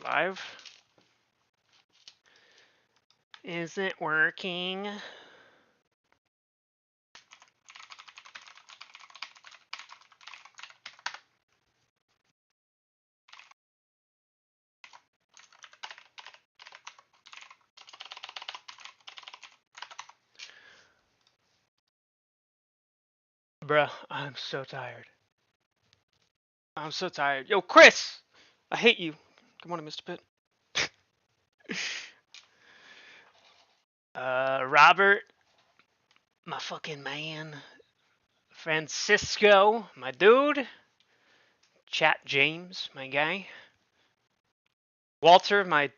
live? Is it working? Bruh, I'm so tired. I'm so tired. Yo, Chris! I hate you. Good morning, Mr. Pitt. Robert, my fucking man. Francisco, my dude. Chat James, my guy. Walter, my...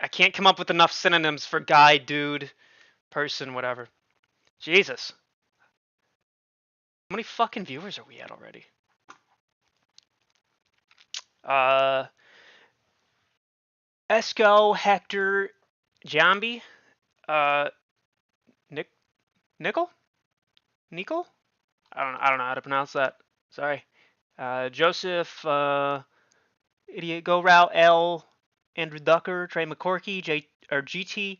I can't come up with enough synonyms for guy, dude, person, whatever. Jesus. How many fucking viewers are we at already? Esco, Hector, Jambi, Nickel? I don't know how to pronounce that. Sorry. Joseph, Idiot Go Route, L, Andrew Ducker, Trey McCorkey, GT,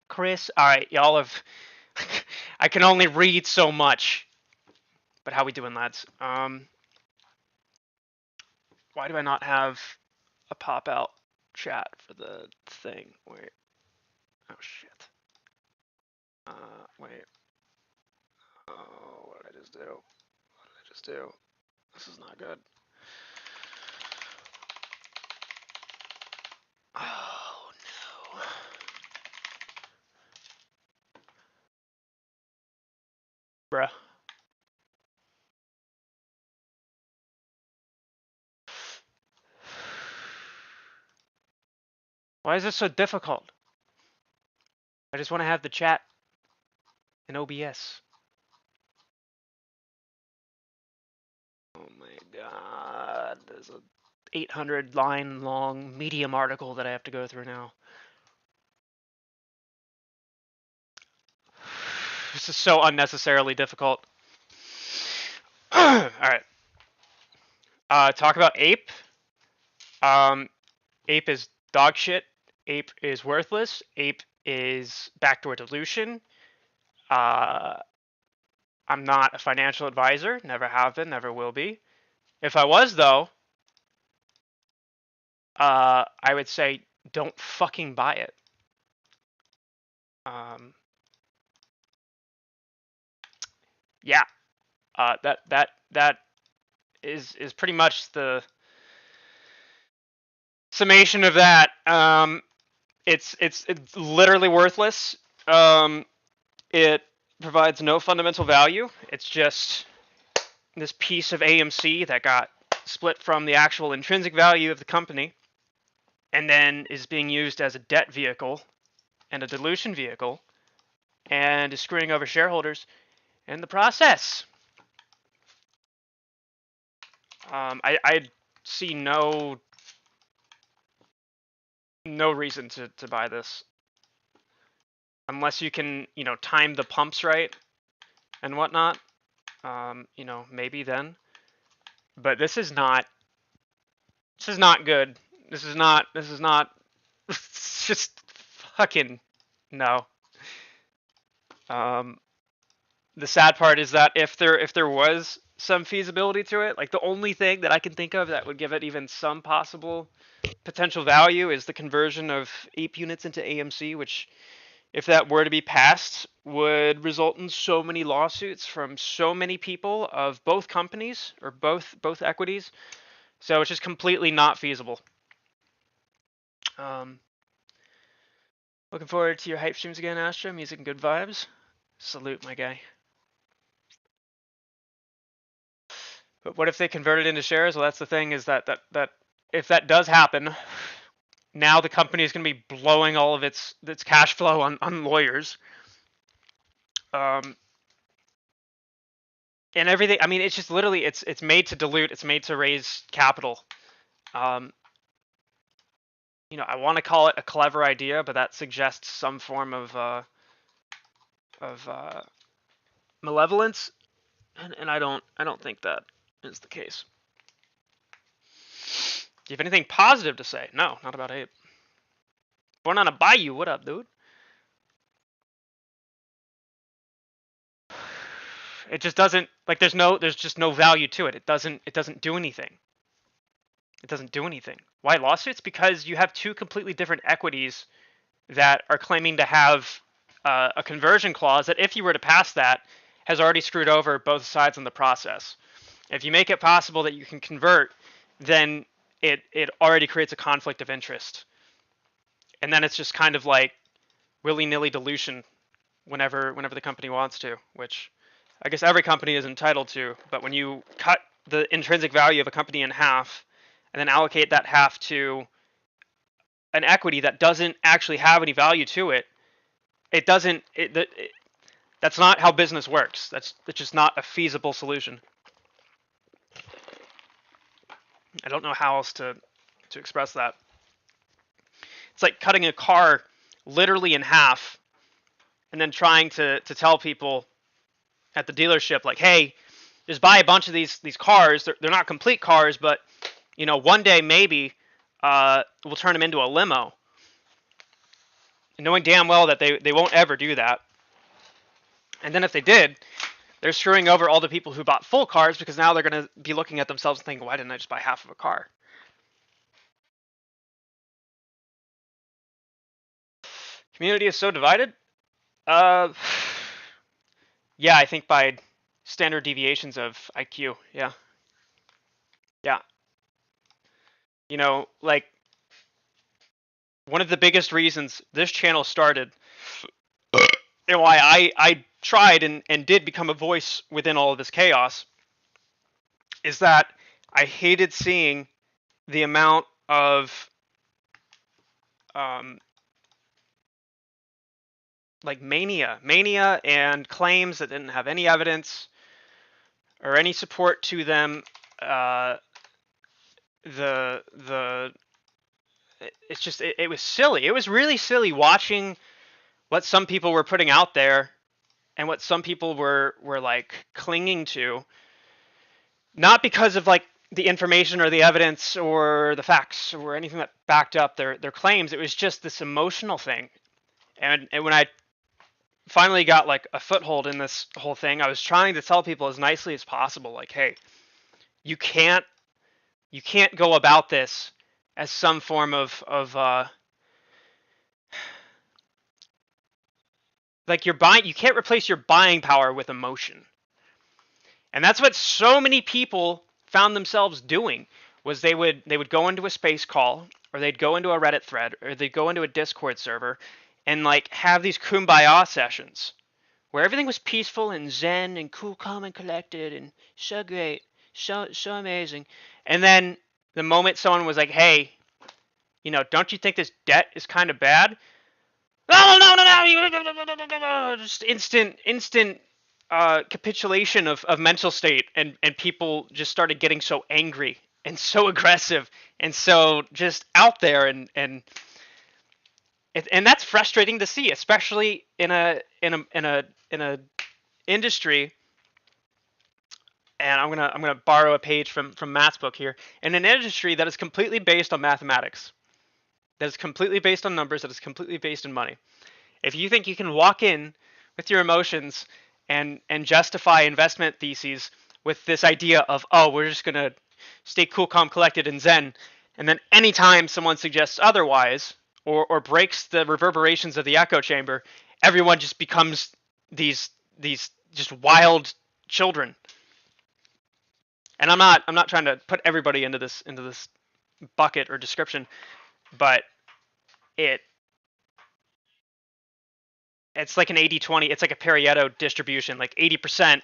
Chris. All right, y'all have. I can only read so much. But how we doing, lads? Why do I not have a pop out chat for the thing? Wait. Oh shit. Wait. Oh, what did I just do? What did I just do? This is not good. Oh no. Bruh. Why is this so difficult? I just want to have the chat in OBS. Oh my god. There's a 800 line long Medium article that I have to go through now. This is so unnecessarily difficult. Alright. Talk about Ape. Ape is dog shit. Ape is worthless. Ape is backdoor dilution. I'm not a financial advisor. Never have been. Never will be. If I was, though, I would say don't fucking buy it. Yeah. That is pretty much the summation of that. It's literally worthless. It provides no fundamental value. It's just this piece of AMC that got split from the actual intrinsic value of the company, and then is being used as a debt vehicle and a dilution vehicle, and is screwing over shareholders in the process. I see no reason to buy this. Unless you can, time the pumps right and whatnot. Maybe then. But this is not good. This is not it's just fucking no. The sad part is that if there was some feasibility to it, like the only thing that I can think of that would give it even some possible potential value is the conversion of Ape units into AMC, which, if that were to be passed, would result in so many lawsuits from so many people of both companies or both equities. So it's just completely not feasible. Looking forward to your hype streams again, Astra. Music and good vibes. Salute, my guy. But what if they convert it into shares? Well, that's the thing, is that if that does happen, now the company is going to be blowing all of its cash flow on lawyers. And everything. I mean, it's just literally it's made to dilute. It's made to raise capital. I want to call it a clever idea, but that suggests some form of malevolence, and I don't think that is the case. Do you have anything positive to say? No, not about Abe. Born on a bayou. What up, dude? It just doesn't, like, there's just no value to it. It doesn't do anything. It doesn't do anything. Why lawsuits? Because you have two completely different equities that are claiming to have a conversion clause that, if you were to pass that, has already screwed over both sides in the process. If you make it possible that you can convert, then it already creates a conflict of interest. And then it's just kind of like willy-nilly dilution whenever the company wants to, which I guess every company is entitled to. But when you cut the intrinsic value of a company in half and then allocate that half to an equity that doesn't actually have any value to it, that's not how business works. That's just not a feasible solution. I don't know how else to express that. It's like cutting a car literally in half and then trying to tell people at the dealership, like, hey, just buy a bunch of these cars. They're not complete cars, but one day maybe we'll turn them into a limo. And knowing damn well that they won't ever do that. And then if they did, they're screwing over all the people who bought full cars, because now they're going to be looking at themselves and thinking, why didn't I just buy half of a car? Community is so divided? Yeah, I think by standard deviations of IQ, yeah. Yeah. Like, one of the biggest reasons this channel started, and why I tried and did become a voice within all of this chaos, is that I hated seeing the amount of like mania and claims that didn't have any evidence or any support to them. It's just, it was silly. It was really silly watching what some people were putting out there and what some people were like clinging to, not because of like the information or the evidence or the facts or anything that backed up their claims. It was just this emotional thing. And when I finally got like a foothold in this whole thing, I was trying to tell people as nicely as possible, like, hey, you can't go about this as some form of like, you can't replace your buying power with emotion. And that's what so many people found themselves doing, was they would go into a space call, or they'd go into a Reddit thread, or they'd go into a Discord server and like have these kumbaya sessions where everything was peaceful and zen and cool, calm, and collected and so great, so amazing. And then the moment someone was like, hey, don't you think this debt is kind of bad? No. Just instant capitulation of mental state, and people just started getting so angry and so aggressive and so just out there, and that's frustrating to see, especially in a industry. And I'm gonna borrow a page from Matt's book here. In an industry that is completely based on mathematics, that is completely based on numbers, that is completely based on money. If you think you can walk in with your emotions and justify investment theses with this idea of, oh, we're just gonna stay cool, calm, collected, and zen, and then anytime someone suggests otherwise or breaks the reverberations of the echo chamber, everyone just becomes these just wild children. And I'm not trying to put everybody into this bucket or description, but it's like an 80-20. It's like a Pareto distribution. Like 80%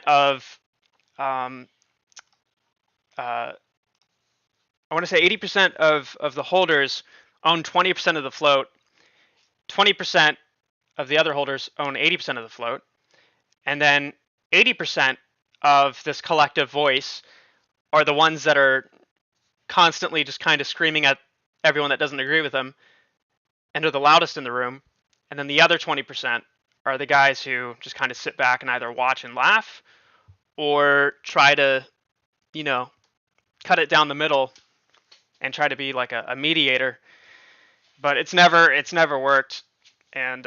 of I want to say 80% of the holders own 20% of the float. 20% of the other holders own 80% of the float, and then 80% of this collective voice are the ones that are constantly just kind of screaming at everyone that doesn't agree with them and are the loudest in the room. And then the other 20% are the guys who just kind of sit back and either watch and laugh or try to, cut it down the middle and try to be like a mediator, but it's never worked, and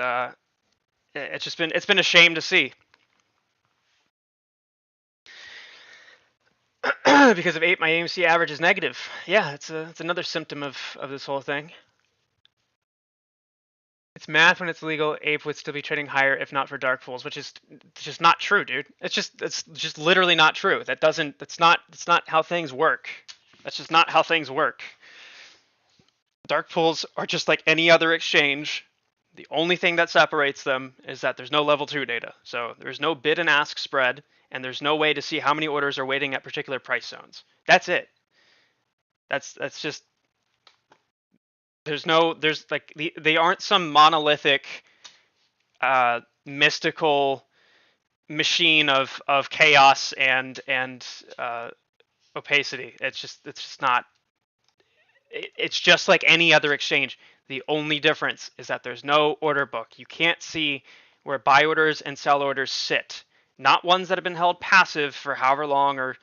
it's been a shame to see. Because of ape, my AMC average is negative. Yeah, it's another symptom of this whole thing. It's math when it's legal. Ape would still be trading higher if not for dark pools, which is just not true, dude. It's just literally not true. That's not how things work. That's just not how things work. Dark pools are just like any other exchange. The only thing that separates them is that there's no level 2 data. So there's no bid and ask spread, and there's no way to see how many orders are waiting at particular price zones. That's it. That's just there's like they aren't some monolithic mystical machine of chaos and opacity. It's just not. It's just like any other exchange. The only difference is that there's no order book. You can't see where buy orders and sell orders sit. Not ones that have been held passive for however long, or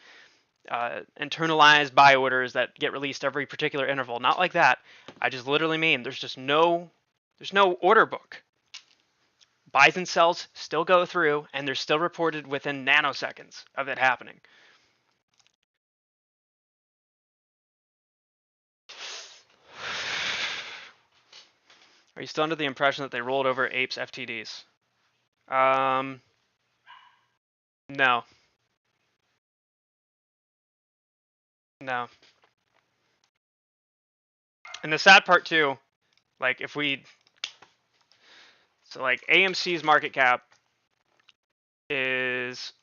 internalized buy orders that get released every particular interval. Not like that. I just literally mean there's no order book. Buys and sells still go through, and they're still reported within nanoseconds of it happening. Are you still under the impression that they rolled over Ape's FTDs? No. No. And the sad part too, like so like AMC's market cap is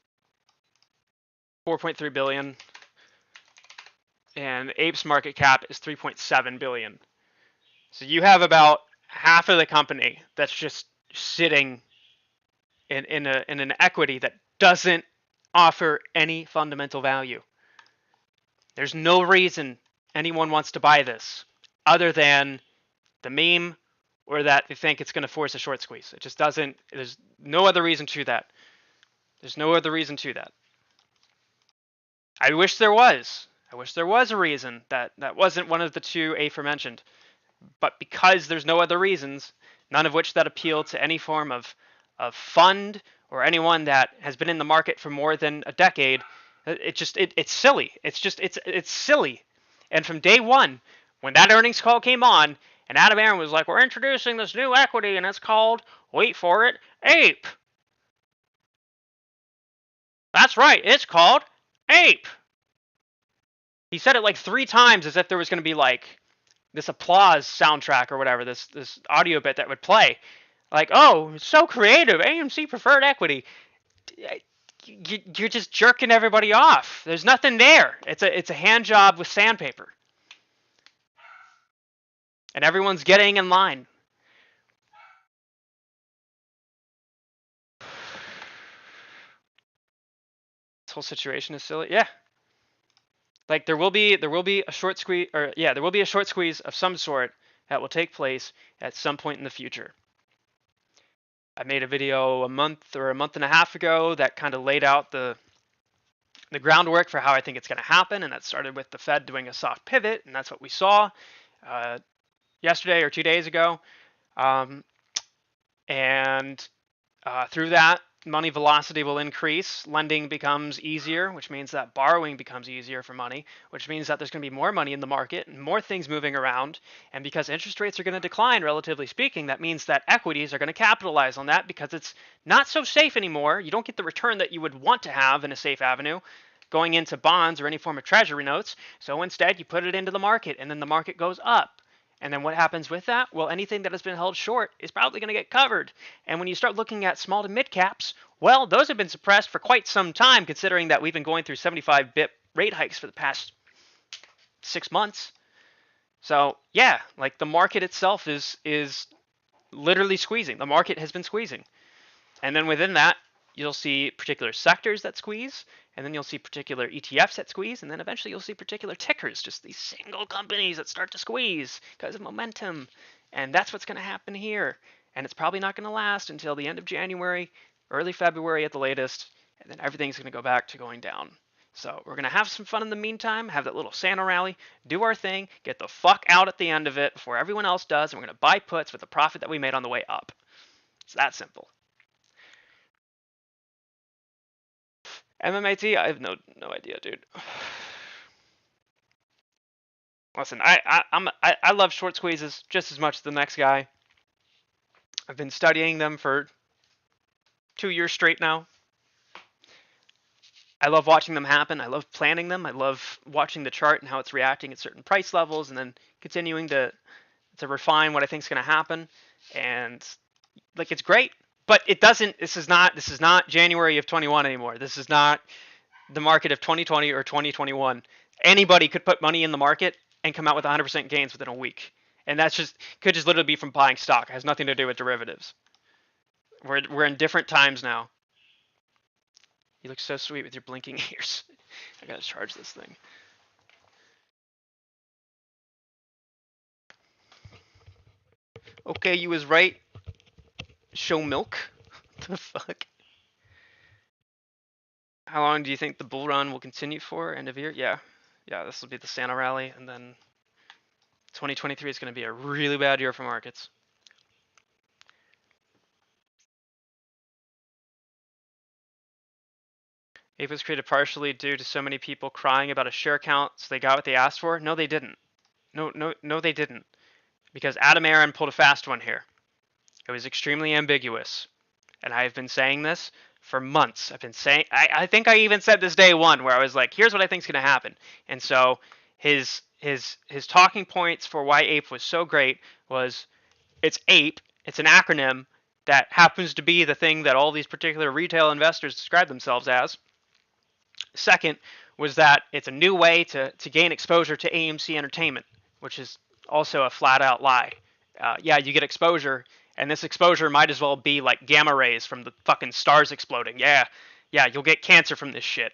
4.3 billion, and Ape's market cap is 3.7 billion. So you have about half of the company that's just sitting in an equity that doesn't offer any fundamental value. There's no reason anyone wants to buy this other than the meme, or that they think it's going to force a short squeeze. It just doesn't. There's no other reason to that. There's no other reason to that. I wish there was. I wish there was a reason that wasn't one of the two aforementioned. But because there's no other reasons, none of which that appeal to any form of fund or anyone that has been in the market for more than a decade, it's silly. It's silly. And from day one, when that earnings call came on, and Adam Aaron was like, "We're introducing this new equity, and it's called, wait for it, Ape." That's right, it's called Ape. He said it like 3 times as if there was going to be like this applause soundtrack or whatever, this audio bit that would play. Like, oh, it's so creative, AMC preferred equity. You're just jerking everybody off. There's nothing there. It's a hand job with sandpaper. And everyone's getting in line. This whole situation is silly. Yeah. Like there will be a short squeeze, or yeah, there will be a short squeeze of some sort that will take place at some point in the future. I made a video a month and a half ago that kind of laid out the groundwork for how I think it's going to happen, and that started with the Fed doing a soft pivot, and that's what we saw yesterday or 2 days ago. And through that, money velocity will increase, lending becomes easier, which means that borrowing becomes easier for money, which means that there's going to be more money in the market and more things moving around. And because interest rates are going to decline, relatively speaking, that means that equities are going to capitalize on that because it's not so safe anymore. You don't get the return that you would want to have in a safe avenue going into bonds or any form of treasury notes. So instead, you put it into the market, and then the market goes up. And then what happens with that? Well, anything that has been held short is probably going to get covered. And when you start looking at small to mid caps, well, those have been suppressed for quite some time, considering that we've been going through 75 bip rate hikes for the past 6 months. So yeah, like the market itself is literally squeezing. The market has been squeezing. And then within that, you'll see particular sectors that squeeze, and then you'll see particular ETFs that squeeze, and then eventually you'll see particular tickers, just these single companies that start to squeeze because of momentum. And that's what's going to happen here. And it's probably not going to last until the end of January, early February at the latest, and then everything's going to go back to going down. So we're going to have some fun in the meantime, have that little Santa rally, do our thing, get the fuck out at the end of it before everyone else does, and we're going to buy puts with the profit that we made on the way up. It's that simple. MMAT, I have no idea, dude. Listen, I love short squeezes just as much as the next guy. I've been studying them for 2 years straight now. I love watching them happen. I love planning them. I love watching the chart and how it's reacting at certain price levels, and then continuing to refine what I think is going to happen. And like, it's great, but it doesn't. This is not January of 21 anymore. This is not the market of 2020 or 2021. Anybody could put money in the market and come out with 100% gains within a week, and that's could just literally be from buying stock. It has nothing to do with derivatives. We're in different times now. You look so sweet with your blinking ears. I gotta charge this thing. Okay, you was right. Show milk? What the fuck? How long do you think the bull run will continue for? End of year? Yeah, this will be the Santa rally, and then 2023 is going to be a really bad year for markets. Ape was created partially due to so many people crying about a share count, so they got what they asked for. No, they didn't. No, they didn't. Because Adam Aaron pulled a fast one here. It was extremely ambiguous, and I've been saying this for months. I've been saying, I think I even said this day one, where I was like, here's what I think is going to happen. And so his talking points for why Ape was so great was, it's Ape. It's an acronym that happens to be the thing that all these particular retail investors describe themselves as. Second was that it's a new way to gain exposure to AMC Entertainment, which is also a flat out lie. Yeah, you get exposure, and this exposure might as well be like gamma rays from the fucking stars exploding. Yeah, you'll get cancer from this shit.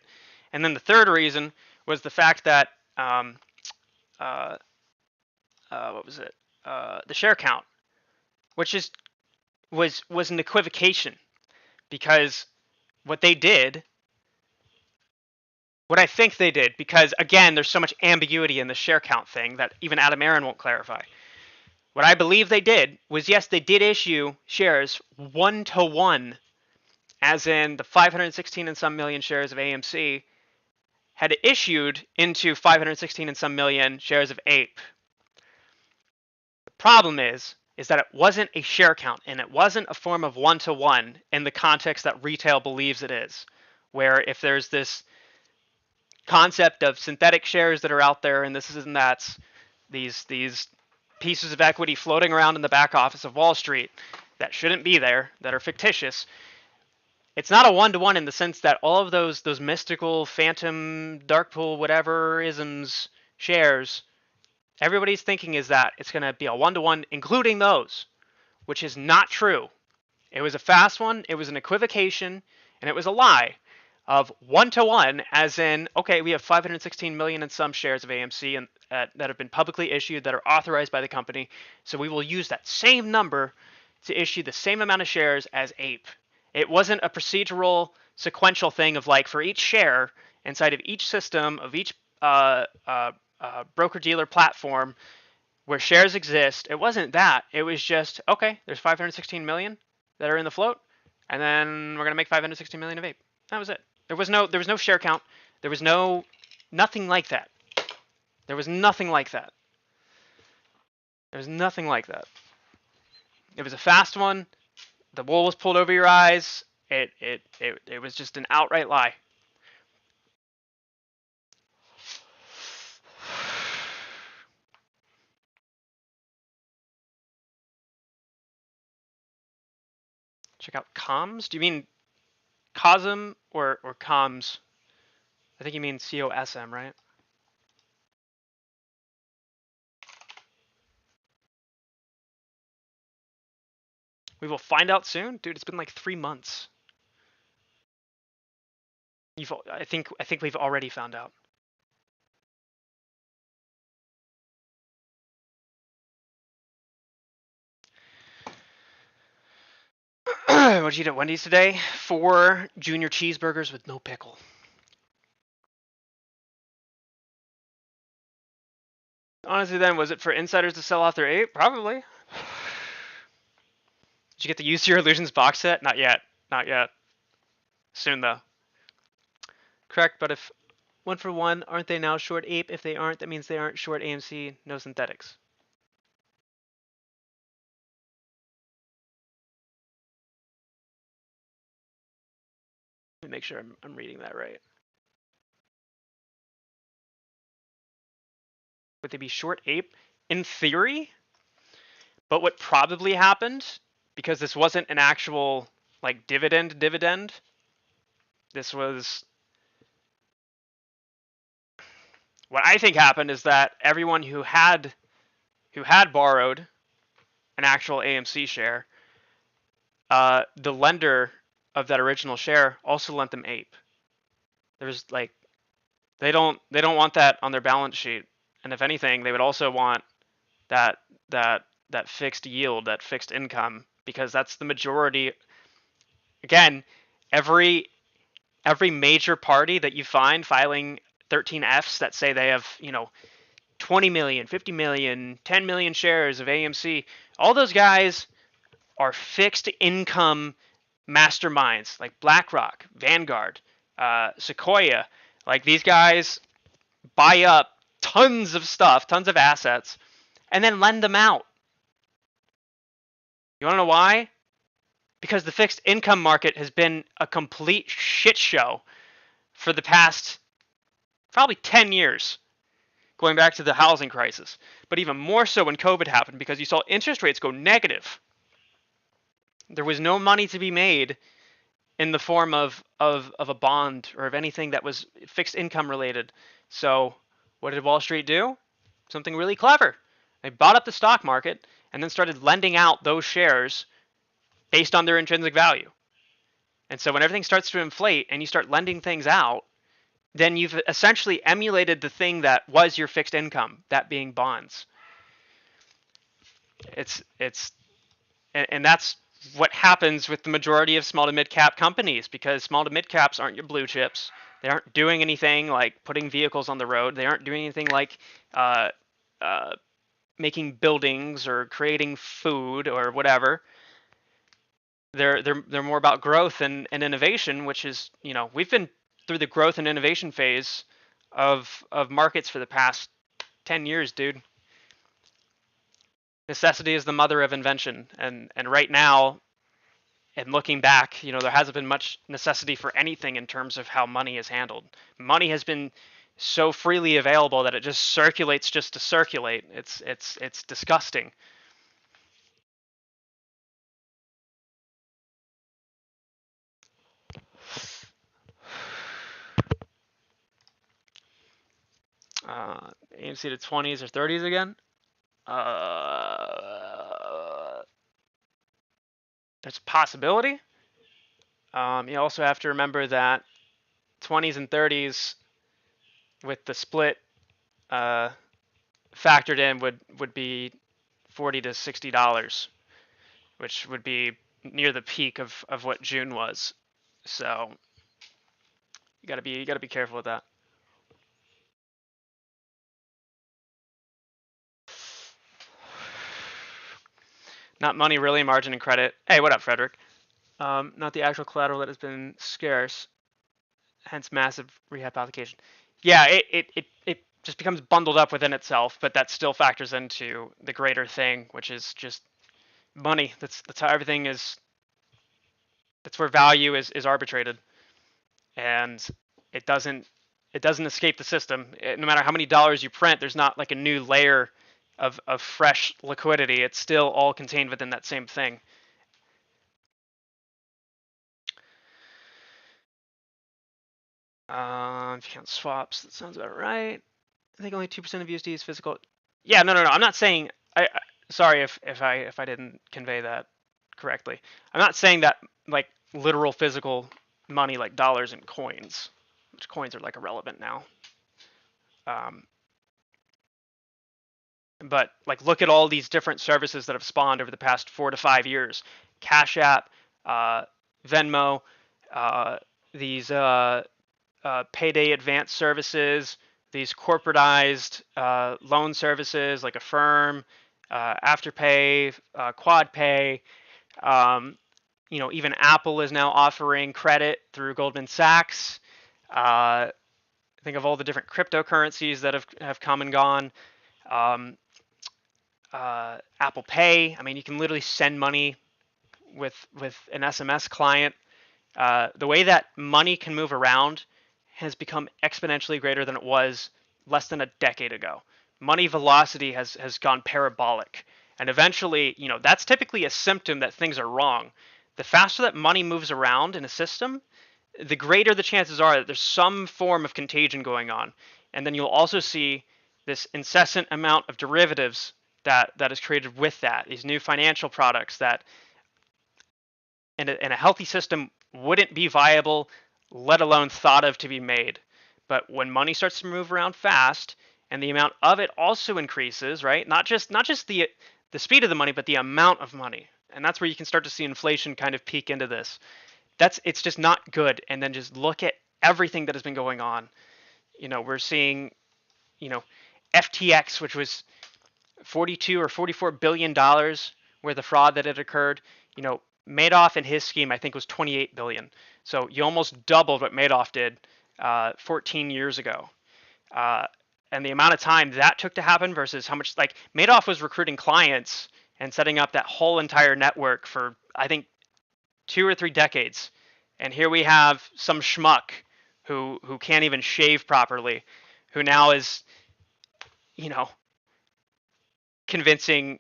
And then the third reason was the fact that what was it? The share count, which was an equivocation, because what they did, what I think they did, because again, there's so much ambiguity in the share count thing that even Adam Aaron won't clarify. What I believe they did was, yes, they did issue shares 1-to-1, as in the 516 and some million shares of AMC had issued into 516 and some million shares of Ape. The problem is that it wasn't a share count, and it wasn't a form of 1-to-1 in the context that retail believes it is, where if there's this concept of synthetic shares that are out there, and this and that's, these pieces of equity floating around in the back office of Wall Street that shouldn't be there, that are fictitious. It's not a 1-to-1 in the sense that all of those mystical phantom dark pool whatever isms shares, everybody's thinking is that it's going to be a 1-to-1, including those, which is not true. It was a fast one, it was an equivocation, and it was a lie of 1-to-1, as in, okay, we have 516 million and some shares of AMC and that have been publicly issued, that are authorized by the company, so we will use that same number to issue the same amount of shares as Ape. It wasn't a procedural sequential thing of like, for each share inside of each system of each broker-dealer platform where shares exist. It wasn't that. It was just, okay, there's 516 million that are in the float, and then we're going to make 516 million of Ape. That was it. There was no share count. There was nothing like that. There was nothing like that. There was nothing like that. It was a fast one. The wool was pulled over your eyes. It was just an outright lie. Check out comms. Do you mean COSM or comms? I think you mean COSM, right? We will find out soon, dude. It's been like 3 months. I think we've already found out. What'd you eat at Wendy's today? 4 junior cheeseburgers with no pickle. Honestly, then, was it for insiders to sell off their ape? Probably. Did you get the Use Your Illusions box set? Not yet. Not yet. Soon, though. Correct, but if 1-for-1, aren't they now short ape? If they aren't, that means they aren't short AMC, no synthetics. Let me make sure I'm reading that right. Would they be short ape? In theory, but what probably happened, because this wasn't an actual like dividend, this was what I think happened is that everyone who had borrowed an actual AMC share, the lender of that original share also lent them ape. There's like they don't want that on their balance sheet, and if anything, they would also want that fixed yield, that fixed income, because that's the majority. Again, every major party that you find filing 13Fs that say they have 20 million, 50 million, 10 million shares of AMC, all those guys are fixed income masterminds like BlackRock, Vanguard, Sequoia. Like these guys buy up tons of stuff, tons of assets, and then lend them out. You want to know why? Because the fixed income market has been a complete shit show for the past probably 10 years, going back to the housing crisis, but even more so when COVID happened, because you saw interest rates go negative. There was no money to be made in the form of a bond or of anything that was fixed income related. So what did Wall Street do? Something really clever. They bought up the stock market and then started lending out those shares based on their intrinsic value. And so when everything starts to inflate and you start lending things out, then you've essentially emulated the thing that was your fixed income, that being bonds. And that's what happens with the majority of small to mid cap companies, because small to mid caps aren't your blue chips. They aren't doing anything like putting vehicles on the road. They aren't doing anything like making buildings or creating food or whatever. They're more about growth and innovation, which is, we've been through the growth and innovation phase of markets for the past 10 years, dude. Necessity is the mother of invention, and right now, and looking back, there hasn't been much necessity for anything in terms of how money is handled. Money has been so freely available that it just circulates just to circulate. It's disgusting. AMC to 20s or 30s again. That's a possibility. You also have to remember that 20s and 30s with the split factored in would be $40 to $60, which would be near the peak of what June was. So you gotta be careful with that. Not money, really, margin and credit. Hey, what up, Frederick? Not the actual collateral that has been scarce, hence massive rehab application. Yeah, it just becomes bundled up within itself, but that still factors into the greater thing, which is just money. That's how everything is. That's where value is arbitrated, and it doesn't escape the system. No matter how many dollars you print, there's not like a new layer of fresh liquidity. It's still all contained within that same thing. If you count swaps, that sounds about right. I think only 2% of USD is physical. Yeah, no. I'm not saying. Sorry if I didn't convey that correctly. I'm not saying that like literal physical money like dollars and coins, which coins are like irrelevant now. But like look at all these different services that have spawned over the past 4 to 5 years. Cash App, Venmo, these payday advance services, these corporatized loan services like Affirm, Afterpay, QuadPay. Even Apple is now offering credit through Goldman Sachs. Think of all the different cryptocurrencies that have come and gone. Apple Pay. I mean, you can literally send money with an SMS client. The way that money can move around has become exponentially greater than it was less than a decade ago. Money velocity has gone parabolic. And eventually, that's typically a symptom that things are wrong. The faster that money moves around in a system, the greater the chances are that there's some form of contagion going on. And then you'll also see this incessant amount of derivatives that is created with that, these new financial products that in a healthy system wouldn't be viable, let alone thought of to be made. But when money starts to move around fast and the amount of it also increases, right? Not just the speed of the money, but the amount of money. And that's where you can start to see inflation kind of peek into this. It's just not good. And then just look at everything that has been going on. We're seeing, FTX, which was 42 or 44 billion dollars worth of fraud that had occurred. Madoff in his scheme, I think, was 28 billion. So you almost doubled what Madoff did 14 years ago. And the amount of time that took to happen versus how much, like, Madoff was recruiting clients and setting up that whole entire network for, I think, 2 or 3 decades. And here we have some schmuck who can't even shave properly, who now is, convincing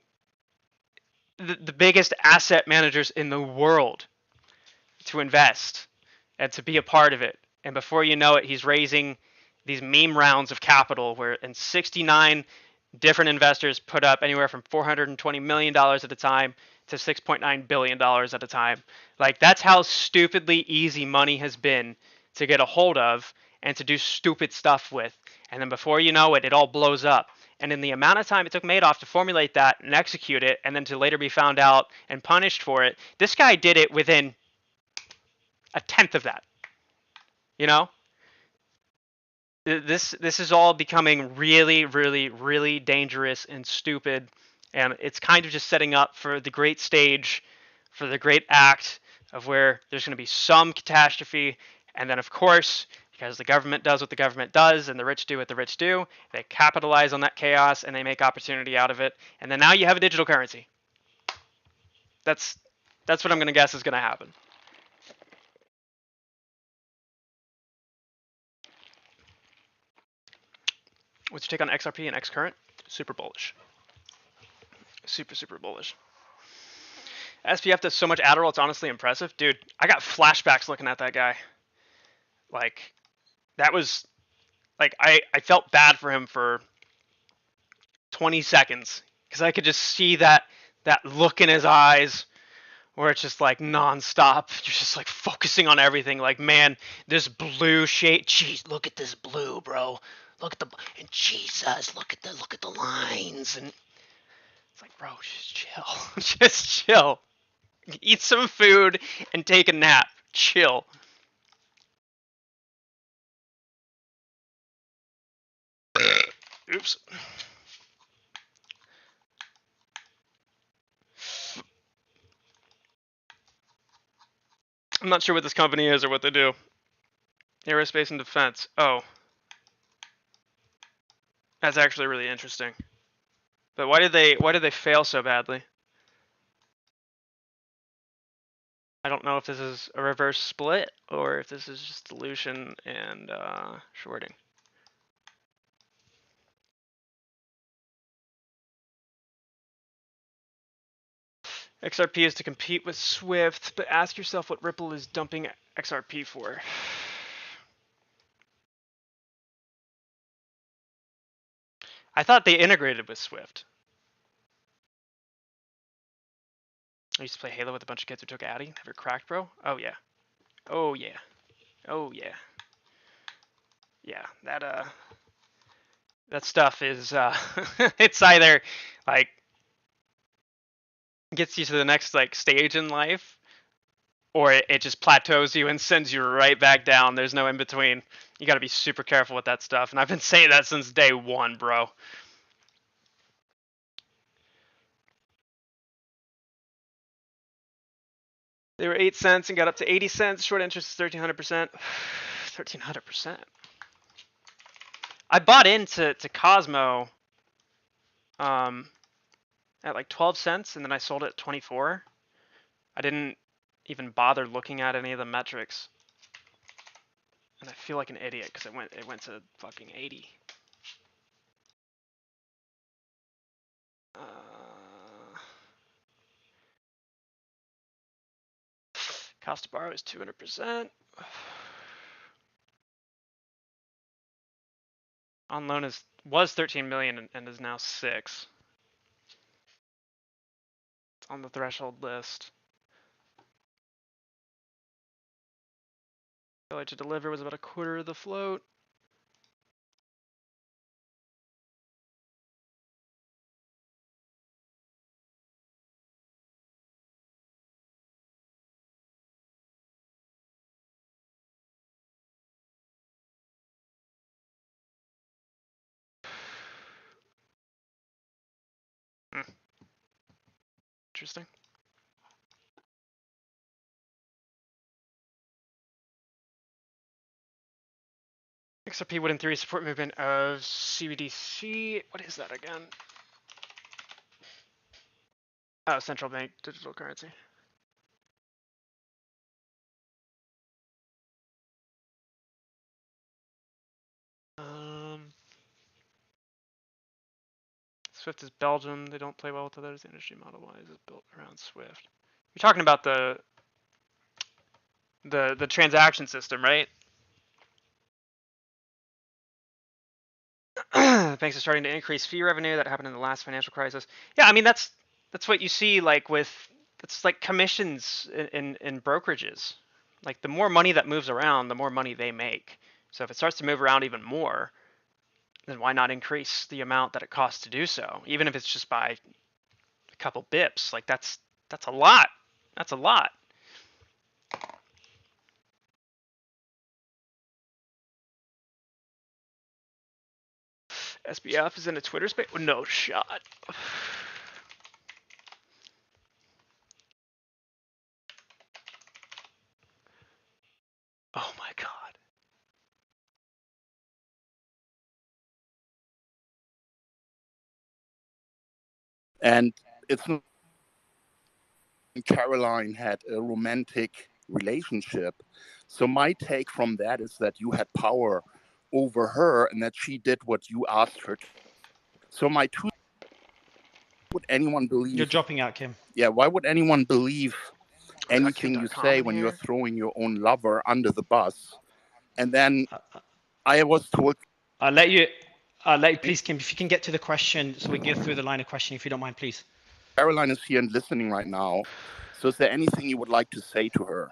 the biggest asset managers in the world to invest and to be a part of it. And before you know it, he's raising these meme rounds of capital and 69 different investors put up anywhere from $420 million at a time to $6.9 billion at a time. Like, that's how stupidly easy money has been to get a hold of and to do stupid stuff with. And then before you know it, it all blows up. And in the amount of time it took Madoff to formulate that and execute it, and then to later be found out and punished for it, this guy did it within a tenth of that. This is all becoming really, really, really dangerous and stupid, and it's kind of just setting up for the great stage, for the great act of where there's going to be some catastrophe, and then of course, because the government does what the government does and the rich do what the rich do, they capitalize on that chaos and they make opportunity out of it, and then now you have a digital currency. That's what I'm going to guess is going to happen. What's your take on XRP and XCurrent? Super bullish. Super, super bullish. SBF does so much Adderall, it's honestly impressive. Dude, I got flashbacks looking at that guy. Like, that was, like, I felt bad for him for 20 seconds. Because I could just see that look in his eyes where it's just like nonstop. You're just like focusing on everything. Like, man, this blue shade. Jeez, look at this blue, bro. Look at and Jesus, look at the lines. And it's like, bro, just chill. Just chill. Eat some food and take a nap. Chill. Oops. I'm not sure what this company is or what they do. Aerospace and defense. Oh. That's actually really interesting. But why did they fail so badly? I don't know if this is a reverse split or if this is just dilution and shorting. XRP is to compete with Swift, but ask yourself what Ripple is dumping XRP for. I thought they integrated with Swift. I used to play Halo with a bunch of kids who took Addy. Have you cracked, bro? Oh yeah. Oh yeah. Oh yeah. Yeah, that stuff is it's either like gets you to the next like stage in life, or it just plateaus you and sends you right back down. There's no in between. You got to be super careful with that stuff, and I've been saying that since day one, bro. They were 8 cents and got up to 80 cents. Short interest is 1,300%. 1,300%. I bought into Cosmo at like 12 cents, and then I sold it at 24. I didn't even bother looking at any of the metrics. And I feel like an idiot because it went to fucking 80. Cost to borrow is 200%. On loan was 13 million and is now 6. It's on the threshold list. Failure to deliver was about a quarter of the float. Interesting. XRP would in theory support movement of CBDC. What is that again? Oh, central bank digital currency. Swift is Belgium. They don't play well with others. The industry model-wise is built around Swift. You're talking about the transaction system, right? Banks are starting to increase fee revenue. That happened in the last financial crisis. Yeah, I mean that's what you see like with it's like commissions in brokerages. Like the more money that moves around, the more money they make. So if it starts to move around even more, then why not increase the amount that it costs to do so, even if it's just by a couple bips? Like that's a lot. That's a lot. Sbf is in a Twitter space. No shot. Oh my god. And it's not Caroline had a romantic relationship. So my take from that is that you had power over her and that she did what you asked her to. So my two, would anyone believe? You're dropping out, Kim. Yeah, why would anyone believe anything you say when you're throwing your own lover under the bus? And then I was told. I'll let you, please, Kim, if you can get to the question so we can get through the line of questioning, if you don't mind, please. Caroline is here and listening right now. So is there anything you would like to say to her?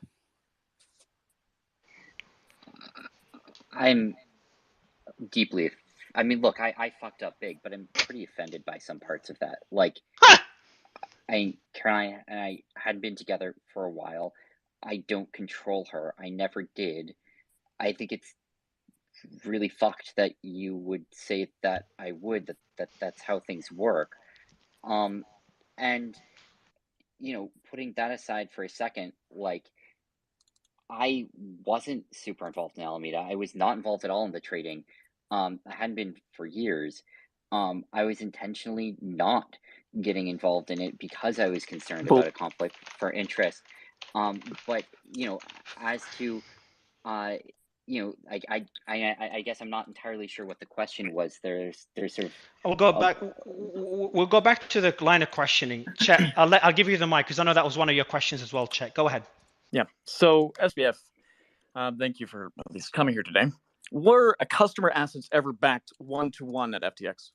I'm deeply, I mean, look, I fucked up big, but I'm pretty offended by some parts of that. Like, Caroline and I had been together for a while. I don't control her. I never did. I think it's really fucked that you would say that I would, that's how things work. And, you know, putting that aside for a second, like, I wasn't super involved in Alameda. I was not involved at all in the trading. I hadn't been for years. I was intentionally not getting involved in it because I was concerned about a conflict for interest. But you know, as to you know, I guess I'm not entirely sure what the question was. There's sort of. We'll go back. We'll go back to the line of questioning. Chet, I'll give you the mic because I know that was one of your questions as well. Chet, go ahead. Yeah. So SBF, thank you for at least coming here today. Were a customer assets ever backed one-to-one at FTX?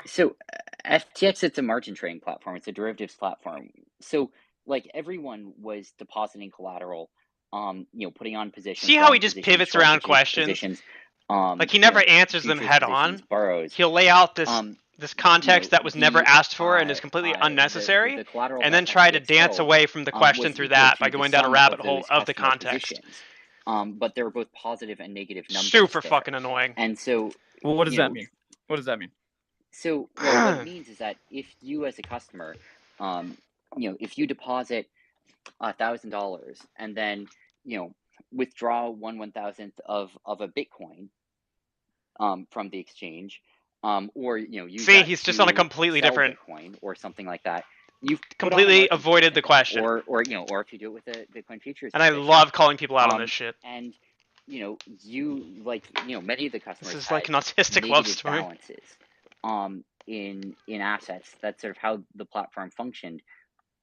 So FTX, it's a margin trading platform. It's a derivatives platform. So like everyone was depositing collateral, you know, putting on positions. See how he just pivots around questions? Like he never answers them head on. Borrows. He'll lay out this this context that was never asked for and is completely unnecessary, and then try to dance away from the question through that by going down a rabbit hole of the context. but there were both positive and negative numbers. Super there. fucking annoying. And so, Well, what does that mean? What does that mean? So what it means is that if you as a customer, if you deposit $1,000 and then withdraw 1/1000th of a Bitcoin from the exchange, or use See, that he's just to on a completely sell different. Bitcoin or something like that. You've put on a Completely margin avoided the position, question. or if you do it with the Bitcoin futures. And I position, love calling people out on this shit. And many of the customers. This is like an had autistic love negative story. balances in assets. That's sort of how the platform functioned.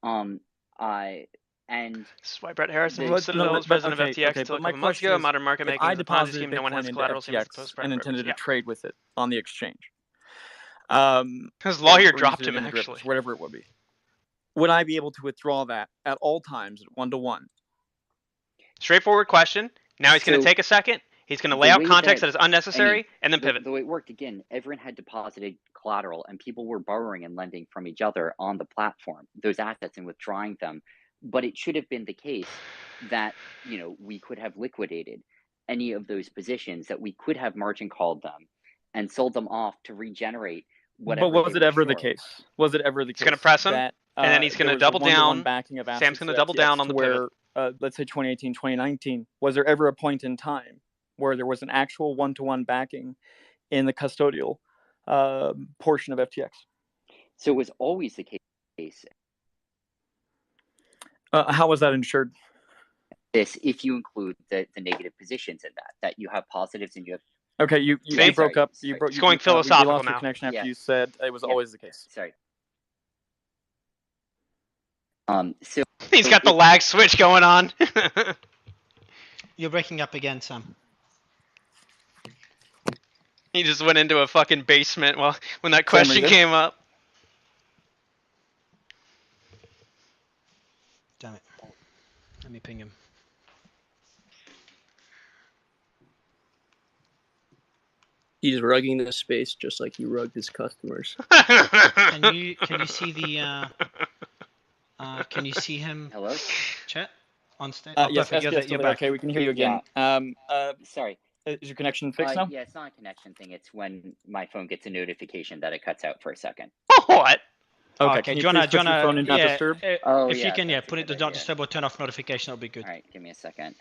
And This is why Brett Harrison the- was Citadel was president of FTX okay, until a but my couple months question ago. is, Modern market if making I is a Ponzi deposited scheme. No one has Bitcoin into collateral since the FTX post and intended to yeah. trade with it on the exchange, His lawyer or dropped use it him in the actually. derivatives, whatever it would be, would I be able to withdraw that at all times at 1-to-1? Straightforward question. Now he's going to So, take a second. He's going to the lay out way context that that- is unnecessary and then pivot. the way it worked, again, everyone had deposited collateral and people were borrowing and lending from each other on the platform, those assets, and withdrawing them. But it should have been the case that, we could have liquidated any of those positions, that we could have margin called them and sold them off to regenerate whatever. But was it ever the case? Was it ever the case? He's going to press him, that, and then he's going to double down. Backing of Sam's going to double down on the where, pivot. let's say 2018, 2019, was there ever a point in time where there was an actual 1-to-1 backing in the custodial portion of FTX? So it was always the case. How was that ensured? If you include the negative positions in that you have positives and you have. Okay, you broke up. You broke. It's going philosophical we lost now. your connection after Yeah. you said it was always the case. Sorry. So He's got the lag switch going on. You're breaking up again, Sam. He just went into a fucking basement when that Sam, are question you there? came up. Damn it. Let me ping him. He's rugging the space just like he rugged his customers. Can you see the can you see him? Hello. Chat on stage. Yes, perfect. You're back. okay. We can hear you again. Sorry. Is your connection fixed now? Yeah, it's not a connection thing. It's when my phone gets a notification that it cuts out for a second. What? Okay. Okay, Can you do you wanna please put your phone in not yeah, disturb? Oh, if yeah, you can, that's a put it good to not idea. disturb or turn off notification. That'll be good. All right, give me a second.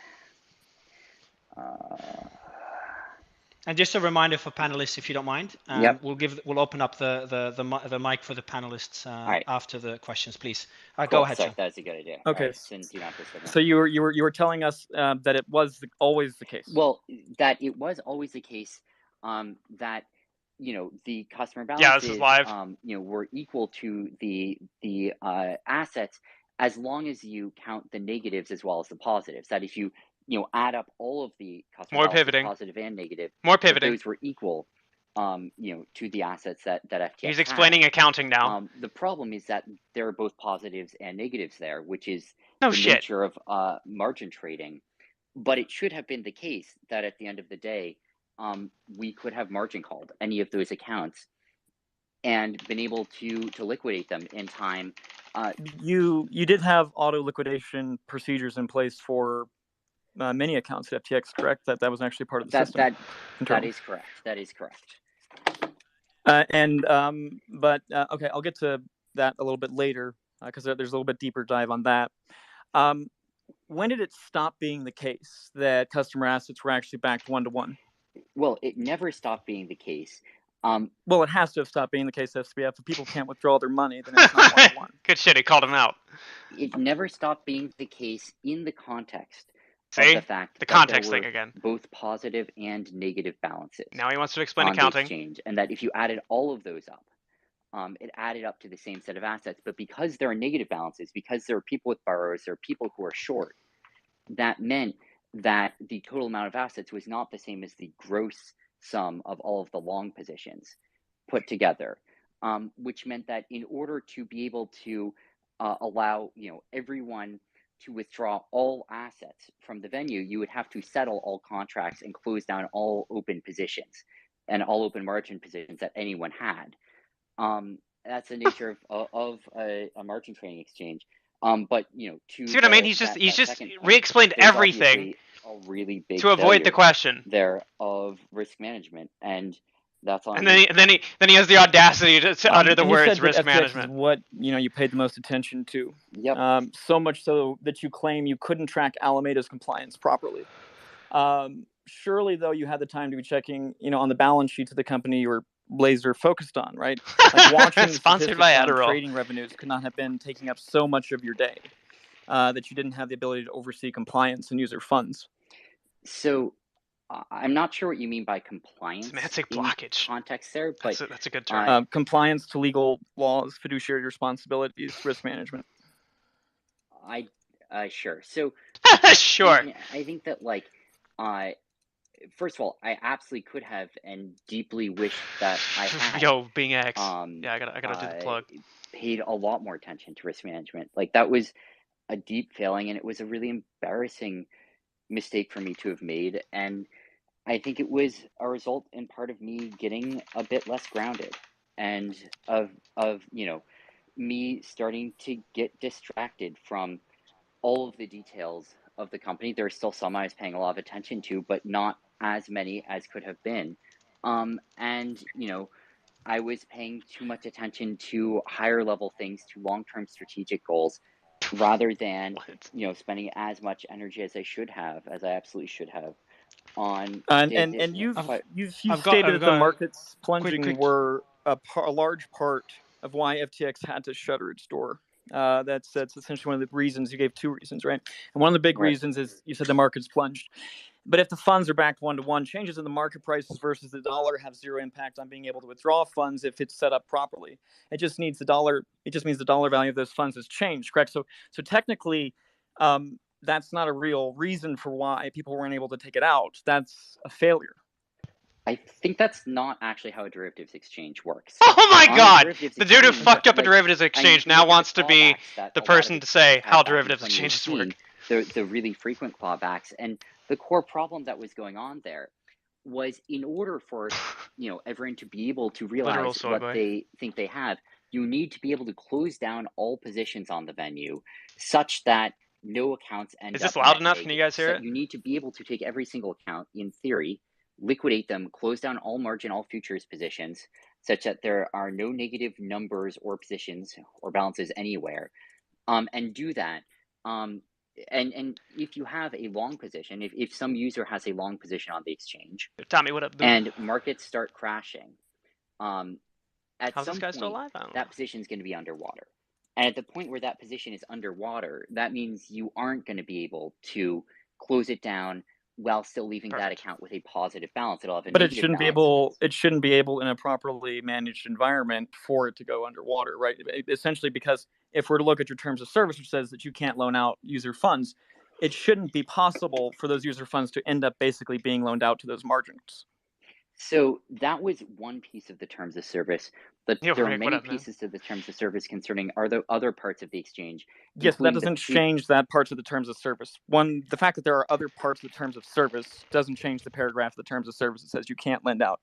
And just a reminder for panelists, if you don't mind, Yep. we'll open up the mic for the panelists right. after the questions, please. Cool. Go ahead, Sorry, Sam. that's a good idea. Okay. All right, then do not disturb me. So you were telling us that it was always the case. Well, that it was always the case that the customer balances Yeah, this is live. Were equal to the assets, as long as you count the negatives as well as the positives. That if you add up all of the customer More balances, pivoting. positive and negative, More that pivoting. those were equal to the assets that FTX He's explaining had. accounting now. The problem is that there are both positives and negatives there, which is No the shit. nature of margin trading. But it should have been the case that at the end of the day, we could have margin called any of those accounts and been able to liquidate them in time. You did have auto liquidation procedures in place for many accounts at FTX, correct? That was actually part of the system. That internally. is correct. That is correct. Okay, I'll get to that a little bit later because there's a little bit deeper dive on that. When did it stop being the case that customer assets were actually backed 1-to-1? Well, it never stopped being the case. Well, it has to have stopped being the case, Sbf. If people can't withdraw their money, then it's not 1-to-1. Good shit. He called him out. It never stopped being the case in the context See? of the fact The that context there thing were again. both positive and negative balances. Now he wants to explain on the accounting. exchange, and that if you added all of those up, it added up to the same set of assets. But because there are negative balances, because there are people with borrowers, there are people who are short, that meant that the total amount of assets was not the same as the gross sum of all of the long positions put together, which meant that in order to be able to allow everyone to withdraw all assets from the venue, you would have to settle all contracts and close down all open positions and all open margin positions that anyone had. That's the nature of a margin trading exchange. But to See what I mean? He's just re-explained everything. A really big to avoid the failure question. there of risk management, and that's on And me. then he has the audacity to utter the And you words said that risk FTX management. is what you paid the most attention to. Yep. So much so that you claim you couldn't track Alameda's compliance properly. Surely, though, you had the time to be checking, on the balance sheets of the company you were laser focused on, right? Like watching the Sponsored by statistics on Adderall. trading revenues could not have been taking up so much of your day that you didn't have the ability to oversee compliance and user funds. So I'm not sure what you mean by compliance Semantic in blockage. context there, but That's a good term. Compliance to legal laws, fiduciary responsibilities, risk management. Sure. So Sure. I think that first of all, I absolutely could have and deeply wished that I had. Yo, BINGX. Yeah, I gotta do the plug. Paid a lot more attention to risk management. Like that was a deep failing, and it was a really embarrassing mistake for me to have made. And I think it was a result in part of me getting a bit less grounded, and of me starting to get distracted from all of the details of the company. There are still some I was paying a lot of attention to, but not as many as could have been. And I was paying too much attention to higher level things, to long-term strategic goals, rather than spending as much energy as I absolutely should have on. And you've stated that the markets plunging were a large part of why FTX had to shutter its door. That's essentially one of the reasons. You gave two reasons, right? And one of the big reasons is you said the market's plunged. But if the funds are backed one-to-one, changes in the market prices versus the dollar have zero impact on being able to withdraw funds if it's set up properly. It just needs the dollar. It just means the dollar value of those funds has changed, correct? So technically, that's not a real reason for why people weren't able to take it out. That's a failure. I think that's not actually how a derivatives exchange works. Oh my God! The dude who fucked up a derivatives exchange now wants to be the person to say how derivatives exchanges work. The really frequent clawbacks, and the core problem that was going on there was, in order for everyone to be able to realize what they think they have, you need to be able to close down all positions on the venue such that no accounts end up. Is this loud enough? Can you guys hear it? You need to be able to take every single account, in theory, liquidate them, close down all margin, all futures positions, such that there are no negative numbers or positions or balances anywhere, and do that. And if you have a long position, if some user has a long position on the exchange, Tommy, what up, dude? and markets start crashing, at How's some this guy point, still alive? that position is going to be underwater. And at the point where that position is underwater, that means you aren't going to be able to close it down while still leaving that account with a positive balance. It'll have a it shouldn't be able in a properly managed environment for it to go underwater, right? Essentially, because if we're to look at your terms of service, which says that you can't loan out user funds, it shouldn't be possible for those user funds to end up basically being loaned out to those margins. So that was one piece of the terms of service. But there are many pieces to the terms of service concerning the other parts of the exchange. Yes, but that doesn't change that parts of the terms of service. The fact that there are other parts of the terms of service doesn't change the paragraph of the terms of service that says you can't lend out